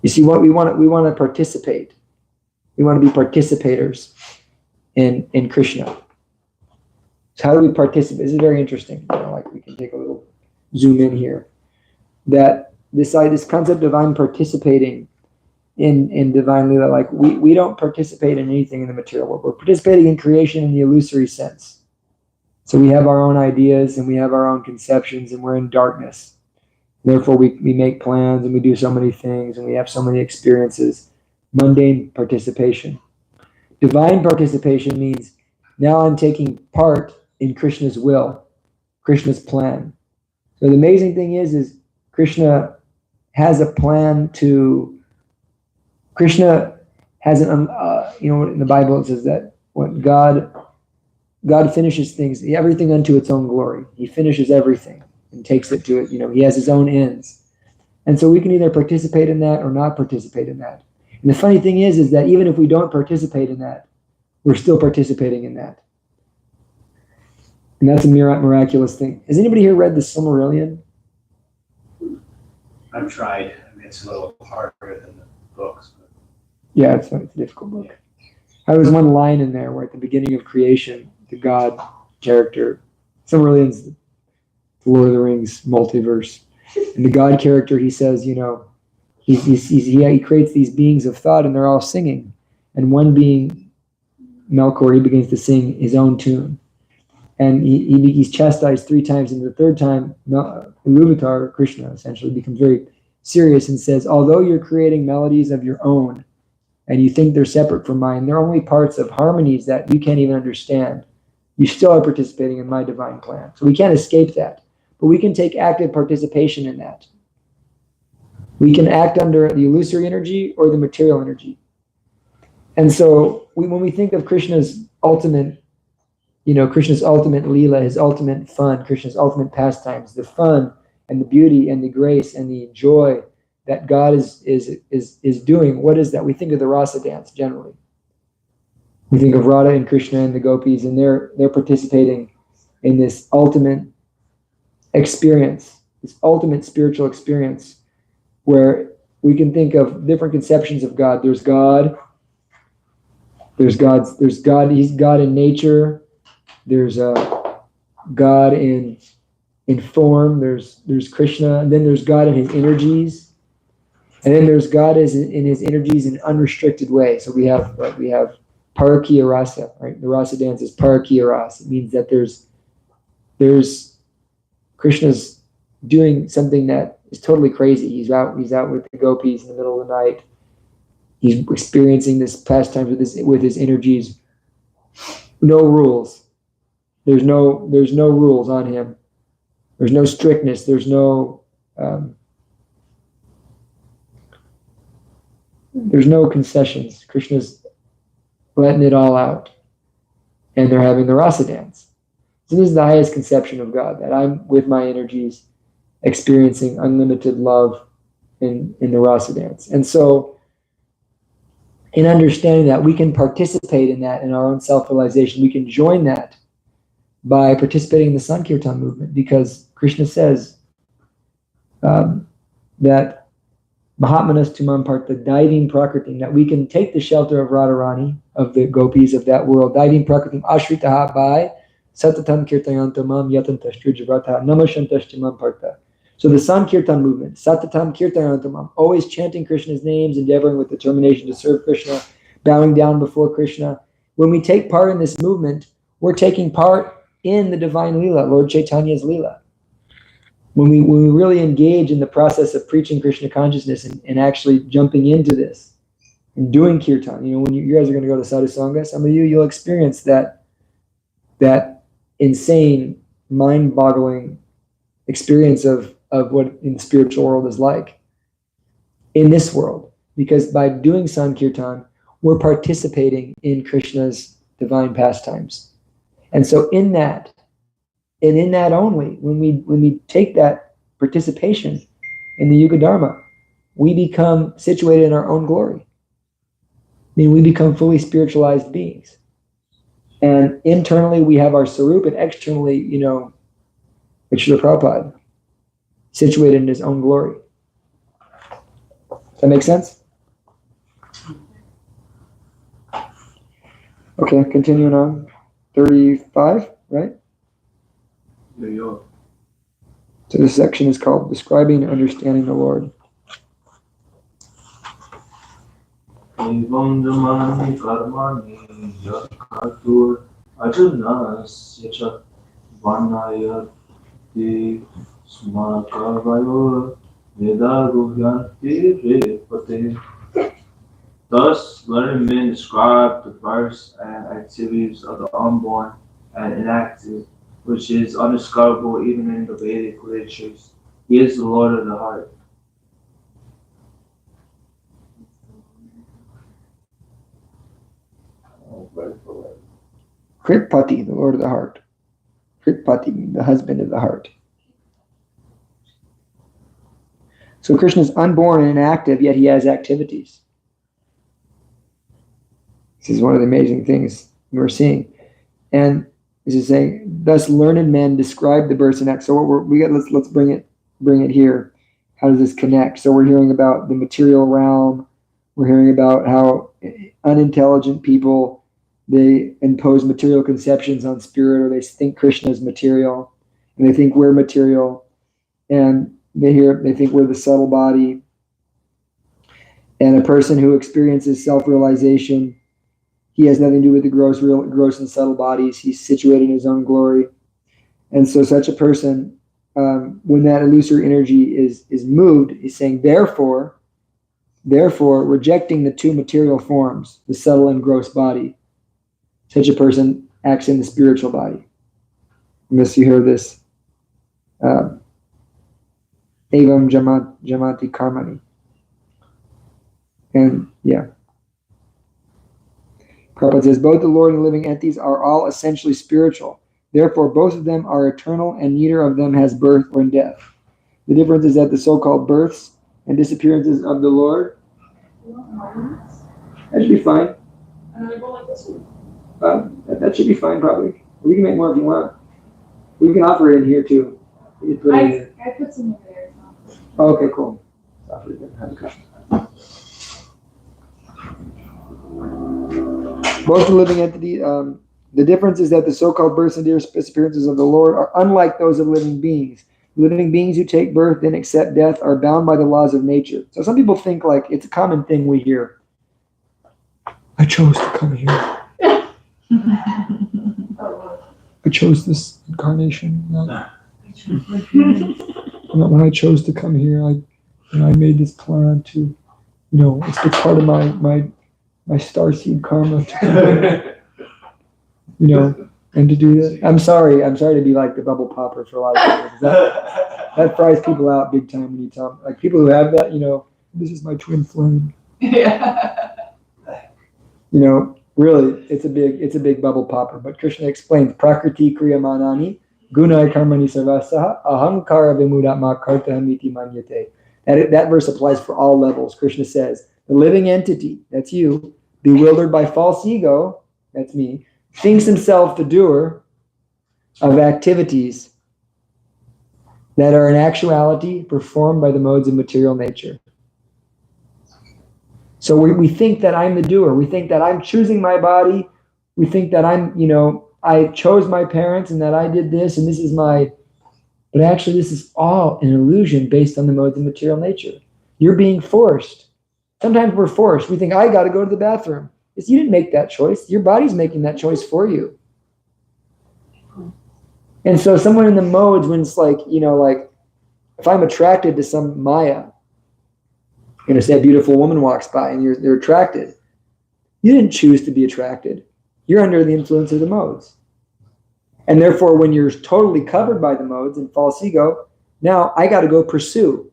You see, what we want to participate. We want to be participators in Krishna. So how do we participate? This is very interesting. We can take a little zoom in here. That this concept of I'm participating in divine Leela, we don't participate in anything in the material world. We're participating in creation in the illusory sense. So we have our own ideas and we have our own conceptions and we're in darkness. Therefore, we make plans and we do so many things and we have so many experiences. Mundane participation. Divine participation means now I'm taking part in Krishna's will, Krishna's plan. So the amazing thing is Krishna has a plan to, Krishna has an, in the Bible it says that when God finishes things, everything unto its own glory. He finishes everything and takes it to it. He has his own ends. And so we can either participate in that or not participate in that. And the funny thing is that even if we don't participate in that, we're still participating in that. And that's a miraculous thing. Has anybody here read the Silmarillion? I've tried. I mean, it's a little harder than the books. But Yeah, it's a difficult book. There was one line in there where at the beginning of creation, the God character, Silmarillion's the Lord of the Rings multiverse, and the God character, he says, he creates these beings of thought, and they're all singing. And one being, Melkor, he begins to sing his own tune. And he's chastised 3 times, and the third time, Iluvatar, Krishna, essentially becomes very serious and says, although you're creating melodies of your own, and you think they're separate from mine, they're only parts of harmonies that you can't even understand. You still are participating in my divine plan. So we can't escape that. But we can take active participation in that. We can act under the illusory energy or the material energy. And so when we think of Krishna's ultimate Leela, his ultimate fun, Krishna's ultimate pastimes, the fun and the beauty and the grace and the joy that God is doing, what is that? We think of the rasa dance generally. We think of Radha and Krishna and the gopis, and they're participating in this ultimate experience, this ultimate spiritual experience, where we can think of different conceptions of God. There's God. He's God in nature. There's God in form. There's Krishna, and then there's God in his energies. And then there's God in his energies in an unrestricted way. So we have Parakiya Rasa, right? The Rasa dance is Parakiya Rasa. It means that there's Krishna's doing something that is totally crazy. He's out with the gopis in the middle of the night. He's experiencing this pastime with his energies. No rules. There's no rules on him. There's no strictness. There's no concessions. Krishna's letting it all out. And they're having the rasa dance. So this is the highest conception of God, that I'm with my energies experiencing unlimited love in the rasa dance. And so in understanding that, we can participate in that in our own self-realization. We can join that by participating in the Sankirtan movement, because Krishna says that Mahatmanas tumam parta daivim prakritim, that we can take the shelter of Radharani, of the gopis of that world, daivim prakritim ashritaha by satatam kirtayantamam yatantashtrujavata namashantashtimam parta. So the Sankirtan movement, satatam kirtayantamam, always chanting Krishna's names, endeavoring with determination to serve Krishna, bowing down before Krishna. When we take part in this movement, we're taking part in the divine Leela, Lord Chaitanya's Leela. When we really engage in the process of preaching Krishna consciousness and actually jumping into this and doing kirtan, when you guys are going to go to sadhu sanga, some of you'll experience that insane, mind-boggling experience of what in the spiritual world is like in this world. Because by doing sankirtan, we're participating in Krishna's divine pastimes. And so in that, and in that only, when we take that participation in the Yuga Dharma, we become situated in our own glory. I mean, we become fully spiritualized beings. And internally we have our Sarup, and externally, like Srila Prabhupada, situated in his own glory. Does that make sense? Okay, continuing on. 35, right? So this section is called Describing and Understanding the Lord. Thus, learned men describe the births and activities of the unborn and inactive, which is undiscoverable even in the Vedic literatures. He is the Lord of the heart. Kritpati, the Lord of the heart. Kritpati, the husband of the heart. So Krishna is unborn and inactive, yet he has activities. This is one of the amazing things we're seeing. And this is saying, thus learned men describe the births and acts. So what let's bring it here. How does this connect? So we're hearing about the material realm. We're hearing about how unintelligent people, they impose material conceptions on spirit, or they think Krishna is material, and they think we're material, and they think we're the subtle body. And a person who experiences self-realization, he has nothing to do with the gross and subtle bodies. He's situated in his own glory. And so such a person, when that illusory energy is moved, is saying, therefore, rejecting the two material forms, the subtle and gross body, such a person acts in the spiritual body. Unless you hear this, evam jamati karmani. And yeah. Prabhupada says, both the Lord and the living entities are all essentially spiritual. Therefore, both of them are eternal, and neither of them has birth or death. The difference is that the so-called births and disappearances of the Lord, that should be fine. Another bowl like this one. That should be fine, probably. We can make more if you want. We can offer it in here, too. We can put it in here. I put some over there. Oh, okay, cool. Offer it then. Have a cup. Both the living entity, the difference is that the so-called births and disappearances of the Lord are unlike those of living beings. Living beings who take birth then accept death are bound by the laws of nature. So some people think like it's a common thing we hear. I chose to come here. I chose this incarnation. When I chose to come here, I made this plan to, it's part of my starseed karma to, and to do that. I'm sorry to be like the bubble popper for a lot of people. 'Cause that fries people out big time when you tell them, like people who have that, this is my twin flame. Yeah. Really, it's a big bubble popper. But Krishna explains, Prakriti kriyamanani guna karmani sarvasaha ahankara vimudatma kartahamiti manyate. That verse applies for all levels. Krishna says, the living entity, that's you, bewildered by false ego, that's me, thinks himself the doer of activities that are in actuality performed by the modes of material nature. So we think that I'm the doer. We think that I'm choosing my body. We think that I chose my parents and that I did this and this is but actually this is all an illusion based on the modes of material nature. You're being forced. Sometimes we're forced. We think, I got to go to the bathroom. You didn't make that choice. Your body's making that choice for you. And so someone in the modes, when it's like, if I'm attracted to some Maya, say a beautiful woman walks by and they're attracted. You didn't choose to be attracted. You're under the influence of the modes. And therefore, when you're totally covered by the modes and false ego, now I got to go pursue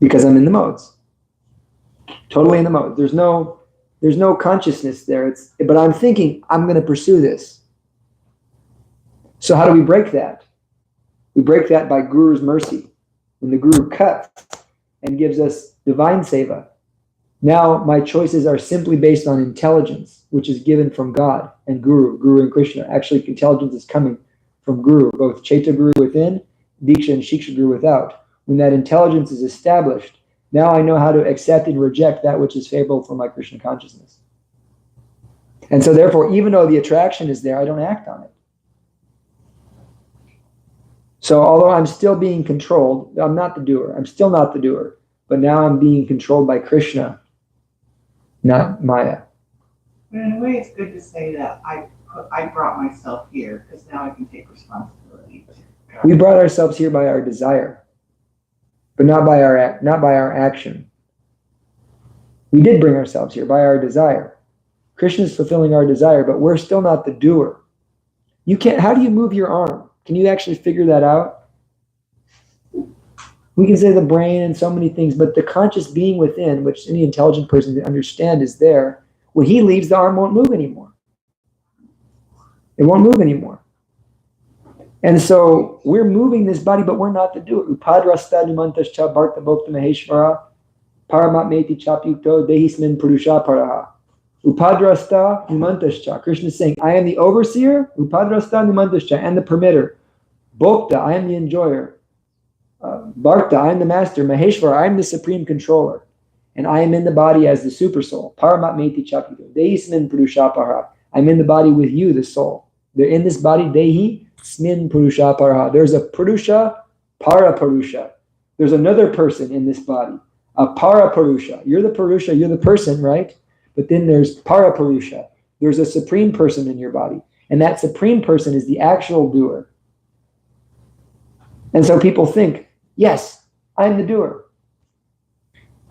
because I'm in the modes. Totally in the modes. There's no consciousness there. But I'm thinking I'm going to pursue this. So how do we break that? We break that by Guru's mercy. When the Guru cuts and gives us divine seva, now my choices are simply based on intelligence, which is given from God and Guru and Krishna. Actually, intelligence is coming from Guru, both Chaita Guru within, Diksha and Shiksha Guru without. When that intelligence is established, now I know how to accept and reject that which is favorable for my Krishna consciousness. And so therefore, even though the attraction is there, I don't act on it. So although I'm still being controlled, I'm not the doer. I'm still not the doer. But now I'm being controlled by Krishna, not Maya. But in a way, it's good to say that I brought myself here because now I can take responsibility. We brought ourselves here by our desire, but not by our action. We did bring ourselves here by our desire. Krishna is fulfilling our desire, but we're still not the doer. You can't. How do you move your arm? Can you actually figure that out? We can say the brain and so many things, but the conscious being within, which any intelligent person can understand is there, when he leaves, the arm won't move anymore. It won't move anymore. And so we're moving this body, but we're not the doer. Upadrasta numantascha bharta bhokta maheshvara paramat meti chapyukto dehismin purusha paraha. Upadrasta numantascha. Krishna is saying, I am the overseer, upadrasta numantascha, and the permitter. Bhokta, I am the enjoyer. Bharta, I am the master. Maheshvara, I am the supreme controller. And I am in the body as the super soul. Paramat meti chapyukto dehismin purusha paraha. I'm in the body with you, the soul. They're in this body, dehi smin purusha paraha. There's a purusha, para purusha. There's another person in this body, a para purusha. You're the purusha, you're the person, right? But then there's para purusha. There's a supreme person in your body. And that supreme person is the actual doer. And so people think, yes, I'm the doer.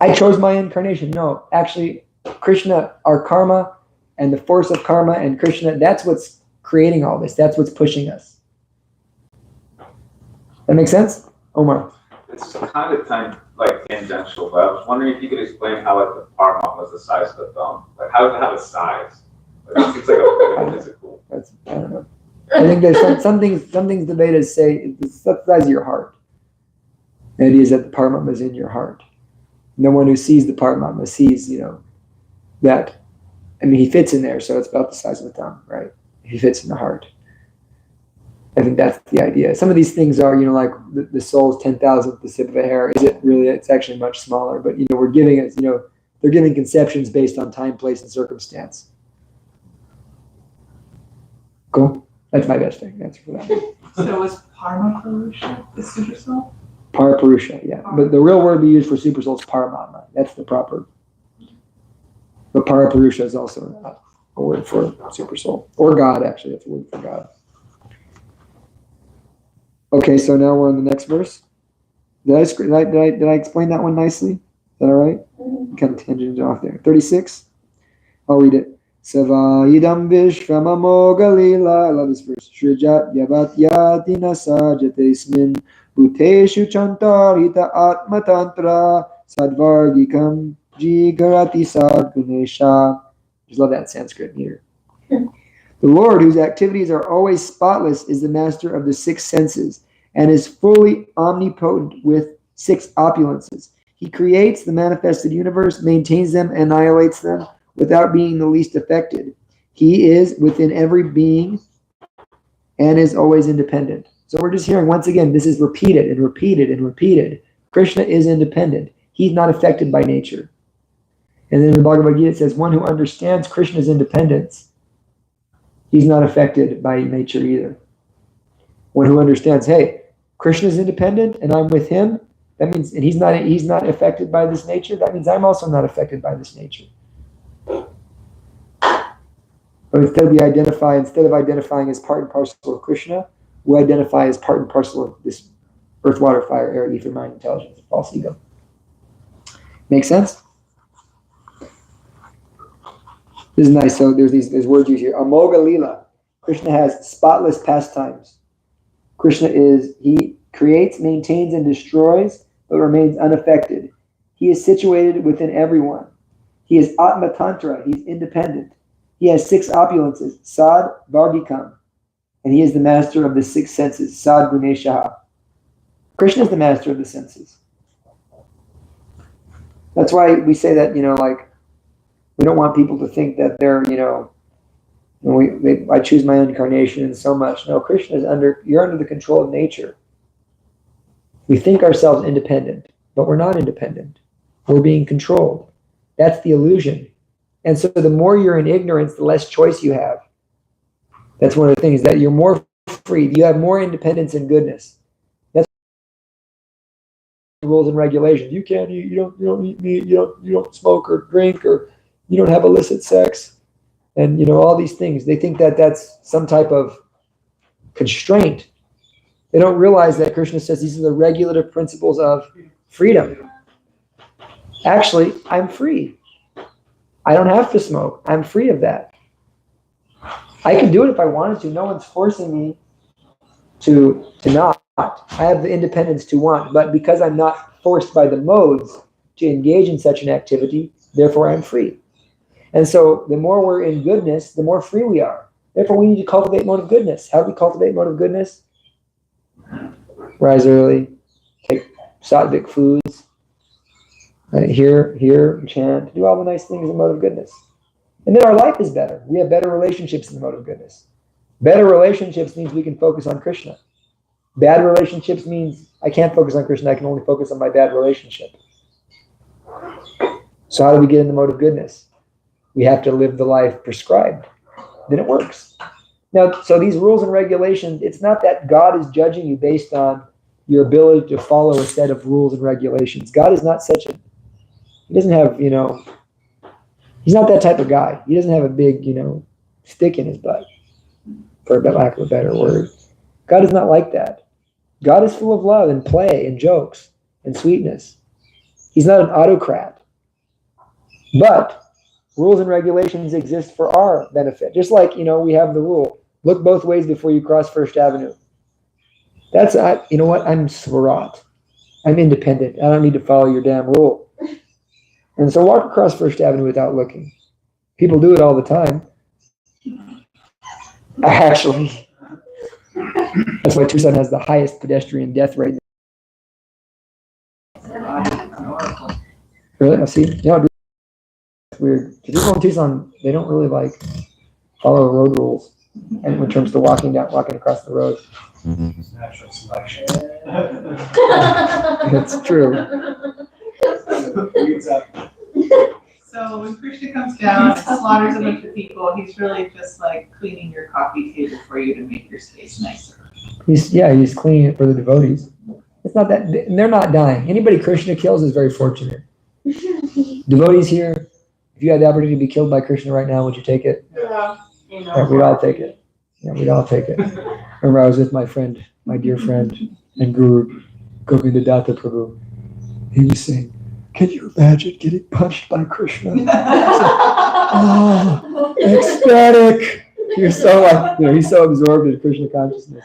I chose my incarnation. No, actually, Krishna, our karma, and the force of karma and Krishna, that's what's creating all this. That's what's pushing us. That makes sense? Omar? It's kind of tangential, but I was wondering if you could explain how like the parma was the size of the thumb. Like how does it have a size? Like, it seems like a physical. That's, I don't know. I think there's some things the Vedas say it's the size of your heart. The idea is that the Paramatma is in your heart. No one who sees the Paramatma sees, that. I mean, he fits in there, so it's about the size of the thumb, right? He fits in the heart. I think that's the idea. Some of these things are, like the soul's 10,000th the tip of a hair. Is it really? It's actually much smaller. But we're giving it. They're giving conceptions based on time, place, and circumstance. Cool. That's my best answer for that. So was Parma Purusha the super soul? Parapurusha, yeah. But the real word we use for super soul is Paramatma. That's the proper. But Parapurusha is also a word for super soul. Or God, actually. That's a word for God. Okay, so now we're on the next verse. Did I explain that one nicely? Is that all right? Kind of tangent off there. 36. I'll read it. Seva idam vishvamamo galila. I love this verse. Srijat yavat yadina sajatesmin bhuteshu chantarita atmatantra sadvargikam jigarati sadgunesha. Just love that Sanskrit meter. The Lord, whose activities are always spotless, is the master of the six senses and is fully omnipotent with six opulences. He creates the manifested universe, maintains them, annihilates them without being the least affected. He is within every being and is always independent. So we're just hearing, once again, this is repeated and repeated and repeated. Krishna is independent. He's not affected by nature. And then in the Bhagavad Gita, it says, one who understands Krishna's independence, he's not affected by nature either. One who understands, hey, Krishna's independent and I'm with him, that means, and he's not affected by this nature, that means I'm also not affected by this nature. But instead of identifying as part and parcel of Krishna, we identify as part and parcel of this earth, water, fire, air, ether, mind, intelligence, false ego. Make sense? This is nice. So there's words used here. Amoga Lila. Krishna has spotless pastimes. Krishna he creates, maintains, and destroys, but remains unaffected. He is situated within everyone. He is Atma Tantra. He's independent. He has six opulences, Sad, Vargikam. And he is the master of the six senses, Sad Guneshaha. Krishna is the master of the senses. That's why we say that, we don't want people to think that they're, I choose my incarnation and so much. No, Krishna you're under the control of nature. We think ourselves independent, but we're not independent. We're being controlled. That's the illusion. And so the more you're in ignorance, the less choice you have. That's one of the things, that you're more free. You have more independence and goodness. That's the rules and regulations. You can't eat, you don't eat meat, you don't smoke or drink, or you don't have illicit sex. And all these things. They think that that's some type of constraint. They don't realize that Krishna says these are the regulative principles of freedom. Actually, I'm free. I don't have to smoke. I'm free of that. I can do it if I wanted to. No one's forcing me to not. I have the independence to want. But because I'm not forced by the modes to engage in such an activity, therefore I'm free. And so the more we're in goodness, the more free we are. Therefore, we need to cultivate mode of goodness. How do we cultivate mode of goodness? Rise early, take sattvic foods, hear, chant, do all the nice things in mode of goodness. And then our life is better. We have better relationships in the mode of goodness. Better relationships means we can focus on Krishna. Bad relationships means I can't focus on Krishna, I can only focus on my bad relationship. So how do we get in the mode of goodness? We have to live the life prescribed. Then it works. Now, so these rules and regulations, it's not that God is judging you based on your ability to follow a set of rules and regulations. God is not he doesn't have, he's not that type of guy. He doesn't have a big, stick in his butt, for lack of a better word. God is not like that. God is full of love and play and jokes and sweetness. He's not an autocrat. But rules and regulations exist for our benefit. Just like, we have the rule, look both ways before you cross First Avenue. That's, you know what? I'm Swarat. I'm independent. I don't need to follow your damn rule. And so walk across First Avenue without looking. People do it all the time. Actually, that's why Tucson has the highest pedestrian death rate. Really? I see. It's weird. People in Tucson, they don't really follow road rules, and when it comes to walking across the road. Natural selection. It's true. So when Krishna comes down and slaughters a bunch of people, he's really just like cleaning your coffee table for you to make your space nicer. He's cleaning it for the devotees. It's not that they're not dying. Anybody Krishna kills is very fortunate. Devotees here, if you had the opportunity to be killed by Krishna right now, would you take it? Yeah. Yeah, we'd all take it. Yeah, we'd all take it. Remember, I was with my dear friend and guru, Govinda Datta Prabhu. He was saying, "Can you imagine getting punched by Krishna?" Oh, ecstatic. You're so he's so absorbed in Krishna consciousness.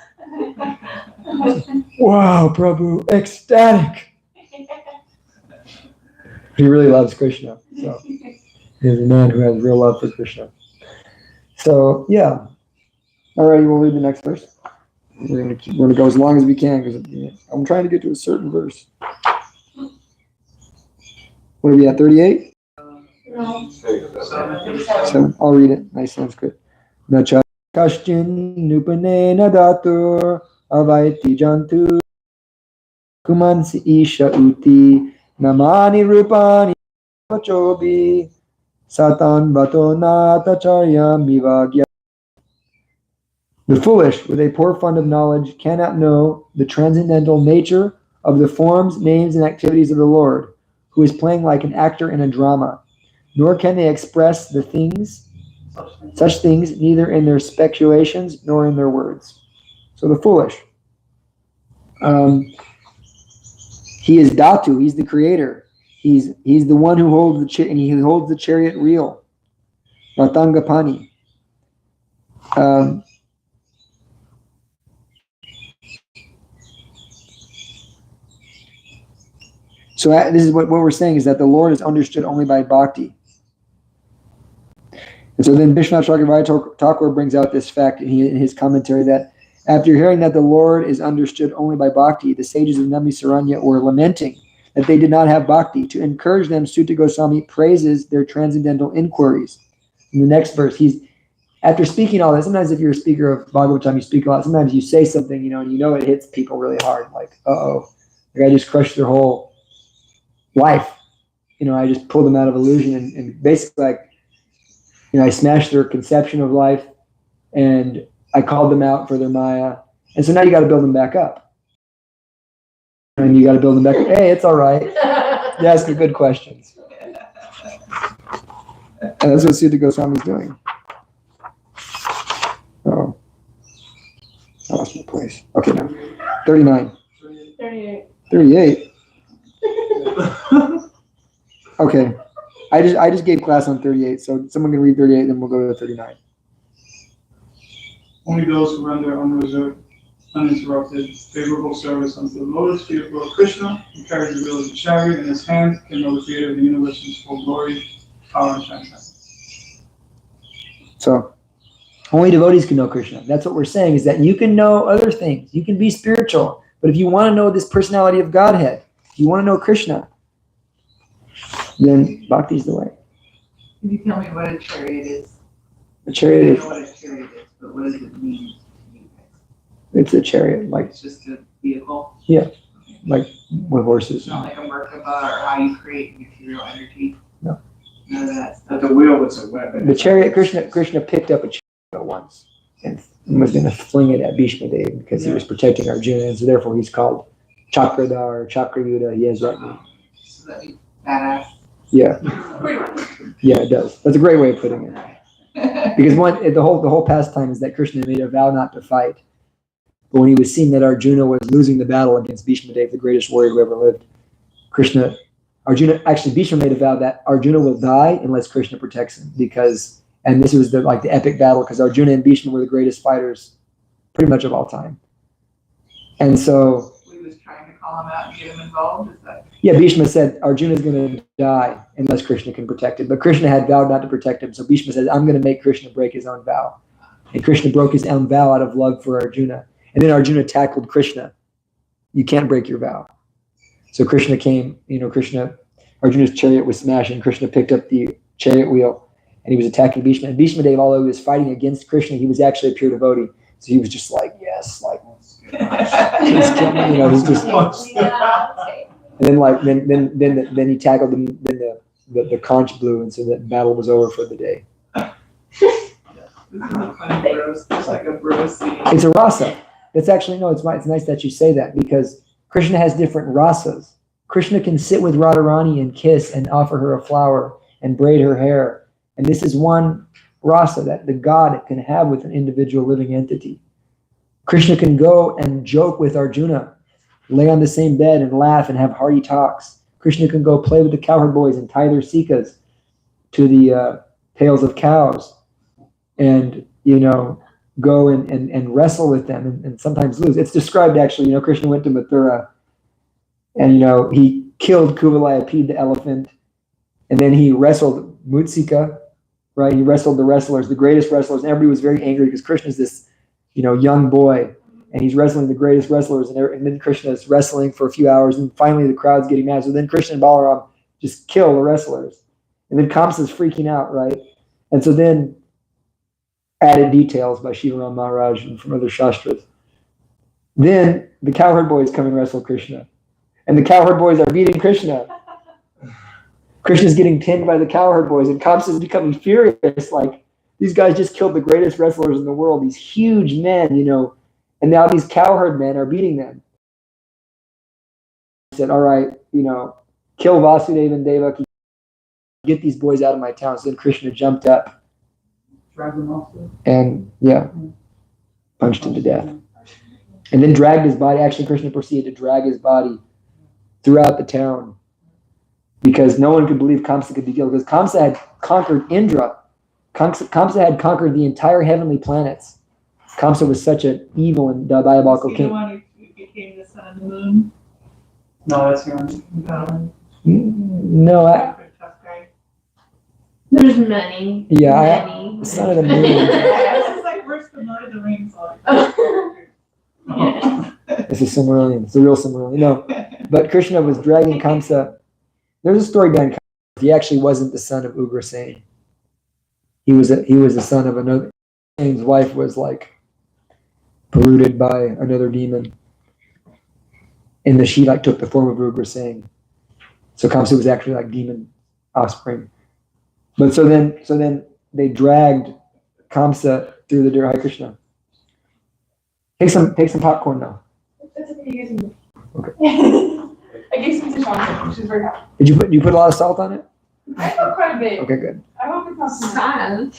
Wow, Prabhu, ecstatic. He really loves Krishna. So he's a man who has real love for Krishna. So yeah. All right, we'll read the next verse. We're gonna go as long as we can because I'm trying to get to a certain verse. What are we at? 38? No. 7. I'll read it. Nice Sanskrit. Nacha kashchin nupanena datur avaiti jantu kumansi isha uti namani rupani vachobi satan bato natacharya mivagya. The foolish, with a poor fund of knowledge, cannot know the transcendental nature of the forms, names, and activities of the Lord, who is playing like an actor in a drama, nor can they express such things neither in their speculations nor in their words. So the foolish. He is Datu, he's the creator. He's the one who holds he holds the chariot reel. Ratangapani. So this is what we're saying is that the Lord is understood only by bhakti. And so then Vishwanath Chakravarti Thakur brings out this fact in his commentary that after hearing that the Lord is understood only by bhakti, the sages of Nambisaranya were lamenting that they did not have bhakti. To encourage them, Sutta Goswami praises their transcendental inquiries. In the next verse, after speaking all this, sometimes if you're a speaker of Bhagavatam, you speak a lot. Sometimes you say something, and it hits people really hard. Like, I just crushed their whole life. I just pulled them out of illusion and basically I smashed their conception of life and I called them out for their Maya. And so now you got to build them back up. And you got to build them back up. Hey, it's all right. You ask the good questions. And that's what Sutta Goswami is doing. Oh. I lost my place. Okay, now. 39. 38. Okay. I just gave class on 38, so someone can read 38, then we'll go to 39. Only those who render unreserved, uninterrupted, favorable service unto the lotus feet of Lord Krishna, who carries the wheel of the chariot in his hand, can know the creator of the universe in his full glory, power, and transcendence. So only devotees can know Krishna. That's what we're saying, is that you can know other things. You can be spiritual. But if you want to know this personality of Godhead, if you want to know Krishna, then bhakti is the way. Can you tell me what a chariot is? A chariot I is, know what a chariot is, but what does it mean to you guys? it's a chariot, like It's just a vehicle? with horses. It's not like a Merkaba or how you create material energy? No. None of that But stuff? the wheel was a weapon. The chariot, Krishna picked up a chariot once and was going to fling it at Bhishma Dev because he was protecting Arjuna, and so therefore he's called Chakradhar or Chakrayuda. He has that name. So that means badass. Yeah, Pretty much. yeah, it does. That's a great way of putting it. Because the whole pastime is that Krishna made a vow not to fight. But when he was seeing that Arjuna was losing the battle against Bhishma Dev, the greatest warrior who ever lived, Bhishma made a vow that Arjuna will die unless Krishna protects him, and this was the epic battle, because Arjuna and Bhishma were the greatest fighters pretty much of all time. And so, We was trying to call him out and get him involved, is that? yeah, Bhishma said Arjuna's going to die unless Krishna can protect him. But Krishna had vowed not to protect him. So Bhishma said, I'm going to make Krishna break his own vow. And Krishna broke his own vow out of love for Arjuna. And then Arjuna tackled Krishna. You can't break your vow. So Krishna came, Arjuna's chariot was smashing. Krishna picked up the chariot wheel and he was attacking Bhishma. And Bhishma Dev, although he was fighting against Krishna, he was actually a pure devotee. So he was just like, yes, like, he's just, and then he tackled him. Then the conch blew, and so the battle was over for the day. This is a funny bros, it's like a bro scene. It's a rasa. It's actually it's nice that you say that, because Krishna has different rasas. Krishna can sit with Radharani and kiss and offer her a flower and braid her hair, and this is one rasa that the God can have with an individual living entity. Krishna can go and joke with Arjuna, lay on the same bed and laugh and have hearty talks. Krishna can go play with the cowherd boys and tie their sikas to the tails of cows, and go and wrestle with them and sometimes lose. It's described actually, Krishna went to Mathura and he killed Kuvalayapid the elephant, and then he wrestled Mutsika, right? He wrestled the wrestlers, the greatest wrestlers, and everybody was very angry because Krishna's this young boy, and he's wrestling the greatest wrestlers, and then Krishna is wrestling for a few hours, and finally the crowd's getting mad. So then Krishna and Balaram just kill the wrestlers, and then Kamsa's freaking out, right? And so then, added details by Shivaram Maharaj and from other shastras, then the cowherd boys come and wrestle Krishna, and the cowherd boys are beating Krishna. Krishna's getting pinned by the cowherd boys, and Kamsa's becoming furious, like, these guys just killed the greatest wrestlers in the world, these huge men, and now these cowherd men are beating them. He said, all right, kill Vasudeva and Devaki, get these boys out of my town. So then Krishna jumped up and, punched him to death. And then dragged his body. Actually, Krishna proceeded to drag his body throughout the town because no one could believe Kamsa could be killed, because Kamsa had conquered Indra. Kamsa had conquered the entire heavenly planets. Kamsa was such an evil and diabolical Is he king. the one who became the son of the moon? No, that's him. No, Tough guy. There's many. the son of the moon. This is like worse than Lord of the Rings. It's a Silmarillion. It's a real Silmarillion. No, but Krishna was dragging Kamsa. There's a story behind Kamsa. He actually wasn't the son of Ugrasen. He was the son of another. His wife was polluted by another demon, and she took the form of Ugrasen. So Kamsa was actually demon offspring. But so then they dragged Kamsa through the door. Hare Krishna. Take some popcorn now. That's okay, you guys can Okay. I gave some to Shanta. She's very happy. Did you put a lot of salt on it? I put quite a bit. Okay, good. I hope it's not sad.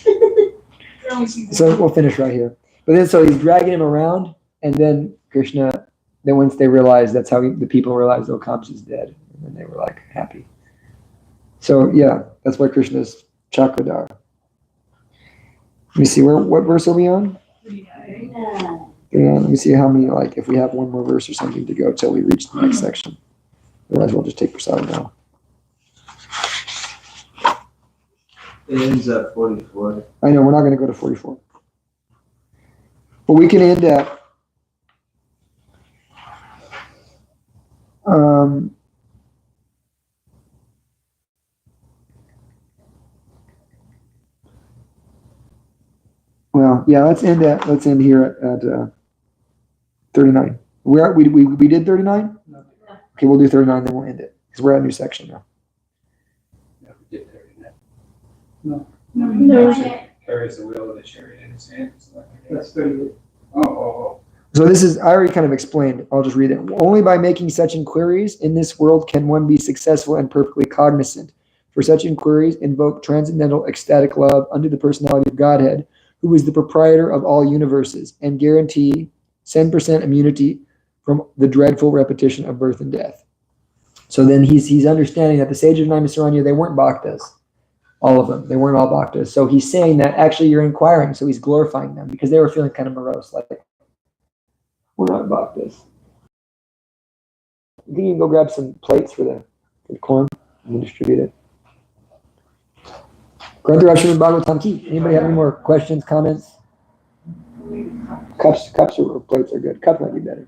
So we'll finish right here. But then, so he's dragging him around, and then Krishna, then once they realized, that's how the people realized, oh, Kamsa's dead. And then they were happy. So yeah, that's why Krishna's Chakradhar. Let me see, what verse are we on? Let me see how many, if we have one more verse or something to go till we reach the next section. Otherwise, we'll just take prasad now. It ends at 44. I know, we're not gonna go to 44. But we can end at, well, yeah, let's end here at 39. We did 39? No. Okay, we'll do 39, then we'll end it, because we're at a new section now. Yeah, we did 39. No. Carries the wheel of the chariot in his hand. It's like- That's 38. Oh. So this is, I already kind of explained, I'll just read it. Only by making such inquiries in this world can one be successful and perfectly cognizant. For such inquiries invoke transcendental ecstatic love under the personality of Godhead, who is the proprietor of all universes, and guarantee 10% immunity from the dreadful repetition of birth and death. So then he's understanding that the sages of Naimisaranya, they weren't bhaktas. All of them. They weren't all bhaktas. So he's saying that actually you're inquiring, so he's glorifying them because they were feeling kind of morose, like, we're not bhaktas. You think you can go grab some plates for the corn and distribute it? Grantha and Bhagavatam Ki. Anybody have any more questions, comments? Cups or plates are good. Cup might be better.